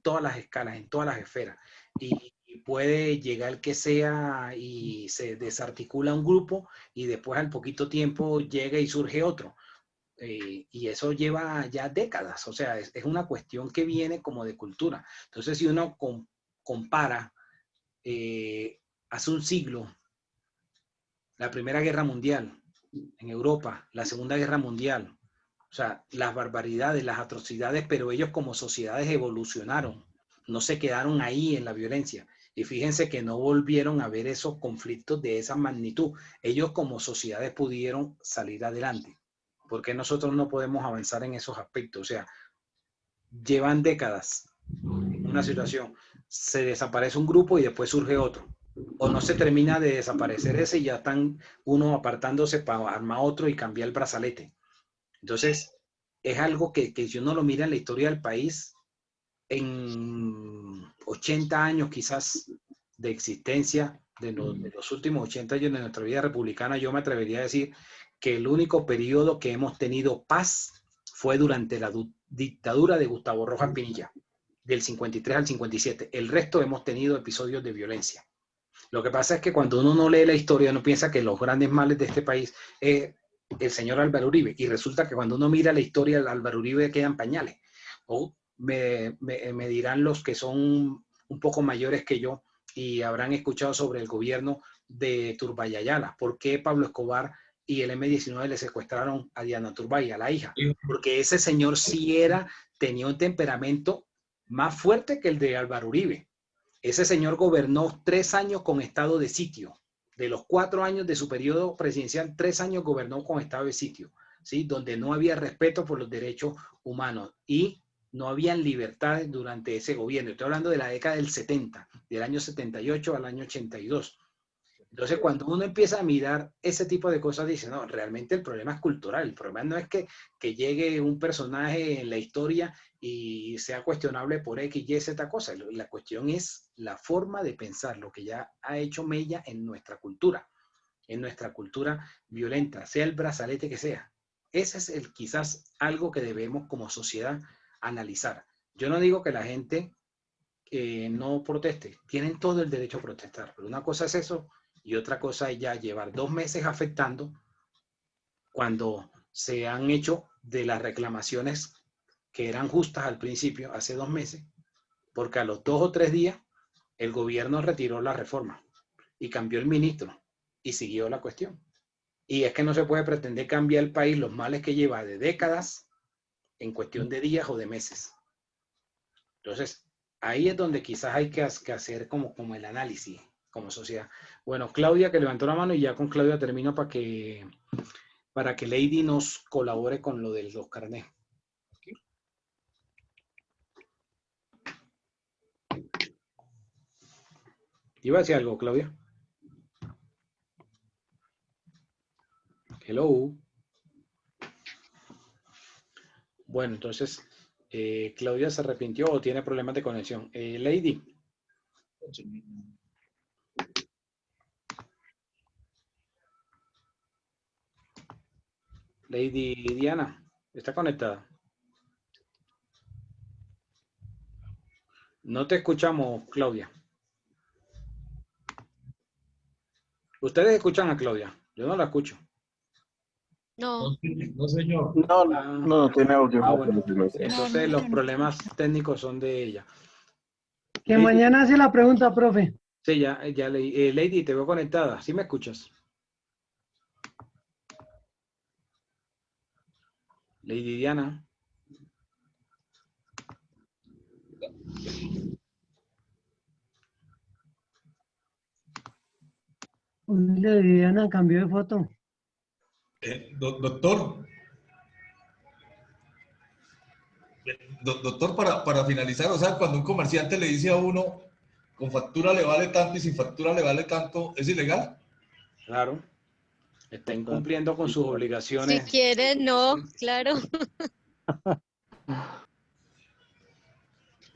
todas las escalas, en todas las esferas. Y puede llegar que sea y se desarticula un grupo y después al poquito tiempo llega y surge otro. Y eso lleva ya décadas, o sea, es una cuestión que viene como de cultura. Entonces, si uno compara hace un siglo, la Primera Guerra Mundial en Europa, la Segunda Guerra Mundial, o sea, las barbaridades, las atrocidades, pero ellos como sociedades evolucionaron, no se quedaron ahí en la violencia. Y fíjense que no volvieron a ver esos conflictos de esa magnitud. Ellos como sociedades pudieron salir adelante. ¿Por qué nosotros no podemos avanzar en esos aspectos? O sea, llevan décadas en una situación, se desaparece un grupo y después surge otro. O no se termina de desaparecer ese y ya están uno apartándose para armar otro y cambiar el brazalete. Entonces, es algo que si uno lo mira en la historia del país, en 80 años quizás de existencia, de los últimos 80 años de nuestra vida republicana, yo me atrevería a decir que el único periodo que hemos tenido paz fue durante la dictadura de Gustavo Rojas Pinilla, del 53 al 57. El resto hemos tenido episodios de violencia. Lo que pasa es que cuando uno no lee la historia, uno piensa que los grandes males de este país es el señor Álvaro Uribe, y resulta que cuando uno mira la historia, el Álvaro Uribe queda en pañales. O me dirán los que son un poco mayores que yo y habrán escuchado sobre el gobierno de Turbay Ayala. ¿Por qué Pablo Escobar y el M-19 le secuestraron a Diana Turbay, a la hija? Porque ese señor sí tenía un temperamento más fuerte que el de Álvaro Uribe. Ese señor gobernó 3 años con estado de sitio. De los 4 años de su periodo presidencial, 3 años gobernó con estado de sitio, ¿sí? Donde no había respeto por los derechos humanos y no habían libertades durante ese gobierno. Estoy hablando de la década del 70, del año 78 al año 82. Entonces, cuando uno empieza a mirar ese tipo de cosas, dice, no, realmente el problema es cultural. El problema no es que llegue un personaje en la historia y sea cuestionable por X, Y, Z cosa. La cuestión es la forma de pensar, lo que ya ha hecho mella en nuestra cultura violenta, sea el brazalete que sea. Ese es quizás algo que debemos como sociedad analizar. Yo no digo que la gente no proteste, tienen todo el derecho a protestar, pero una cosa es eso y otra cosa es ya llevar 2 meses afectando cuando se han hecho de las reclamaciones que eran justas al principio, hace 2 meses, porque a los 2 o 3 días el gobierno retiró la reforma y cambió el ministro y siguió la cuestión. Y es que no se puede pretender cambiar el país, los males que lleva de décadas, en cuestión de días o de meses. Entonces, ahí es donde quizás hay que hacer como el análisis como sociedad. Bueno, Claudia, que levantó la mano, y ya con Claudia termino para que Lady nos colabore con lo de los carnés. ¿Iba a decir algo, Claudia? Hello. Bueno, entonces, Claudia se arrepintió o tiene problemas de conexión. Lady. Lady Diana, ¿está conectada? No te escuchamos, Claudia. ¿Ustedes escuchan a Claudia? Yo no la escucho. No. No, señor. No tiene audio. Bueno. Entonces los problemas técnicos son de ella. Que mañana hace la pregunta, profe. Sí, ya leí. Lady, te veo conectada. ¿Sí me escuchas? Lady Diana. Lady Diana cambió de foto. Doctor. Doctor, para finalizar, o sea, cuando un comerciante le dice a uno, con factura le vale tanto y sin factura le vale tanto, ¿es ilegal? Claro. Está incumpliendo con sus obligaciones. Si quiere, no, claro.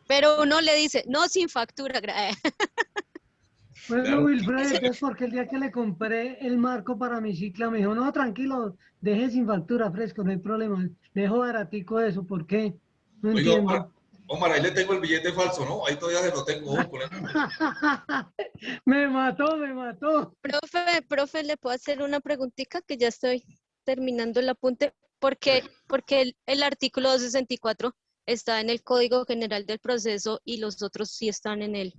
Pero uno le dice, no, sin factura. Bueno, Wilfred, es porque el día que le compré el marco para mi cicla me dijo, no, tranquilo, deje sin factura, fresco, no hay problema. Le dejo baratico eso, ¿por qué? No Oiga, entiendo. Omar, ahí le tengo el billete falso, ¿no? Ahí todavía se lo tengo. Me mató. Profe, ¿le puedo hacer una preguntita que ya estoy terminando el apunte? Porque el artículo 264 está en el Código General del Proceso y los otros sí están en el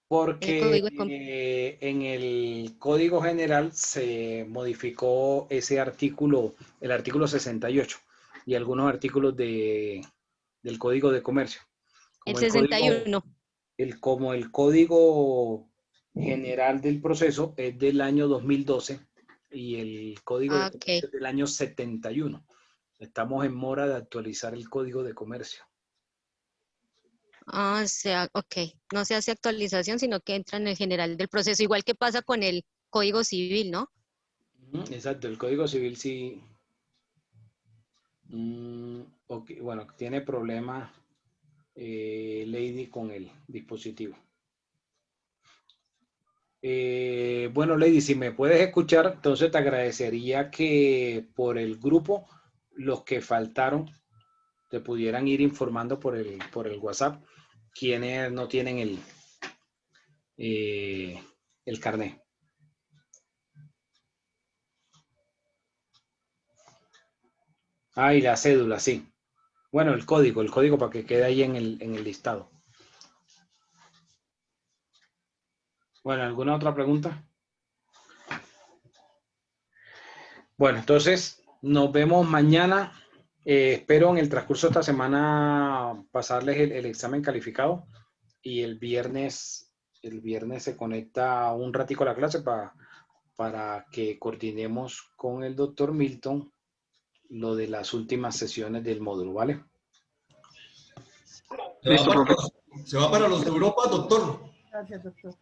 Porque en el Código General se modificó ese artículo, el artículo 68 y algunos artículos del Código de Comercio. El 61. Como el Código General del Proceso es del año 2012 y el Código de Comercio es del año 71. Estamos en mora de actualizar el Código de Comercio. O sea, ok. No se hace actualización, sino que entra en el general del proceso, igual que pasa con el Código Civil, ¿no? Exacto, el Código Civil sí. Okay, bueno, tiene problemas Lady con el dispositivo. Bueno, Lady, si me puedes escuchar, entonces te agradecería que por el grupo, los que faltaron, te pudieran ir informando por el WhatsApp quienes no tienen el carnet. Ah, y la cédula, sí. Bueno, el código para que quede ahí en el listado. Bueno, ¿alguna otra pregunta? Bueno, entonces nos vemos mañana. Espero en el transcurso de esta semana pasarles el examen calificado y el viernes se conecta un ratico a la clase para para que coordinemos con el doctor Milton lo de las últimas sesiones del módulo, ¿vale? Se va para los de Europa, doctor. Gracias, doctor.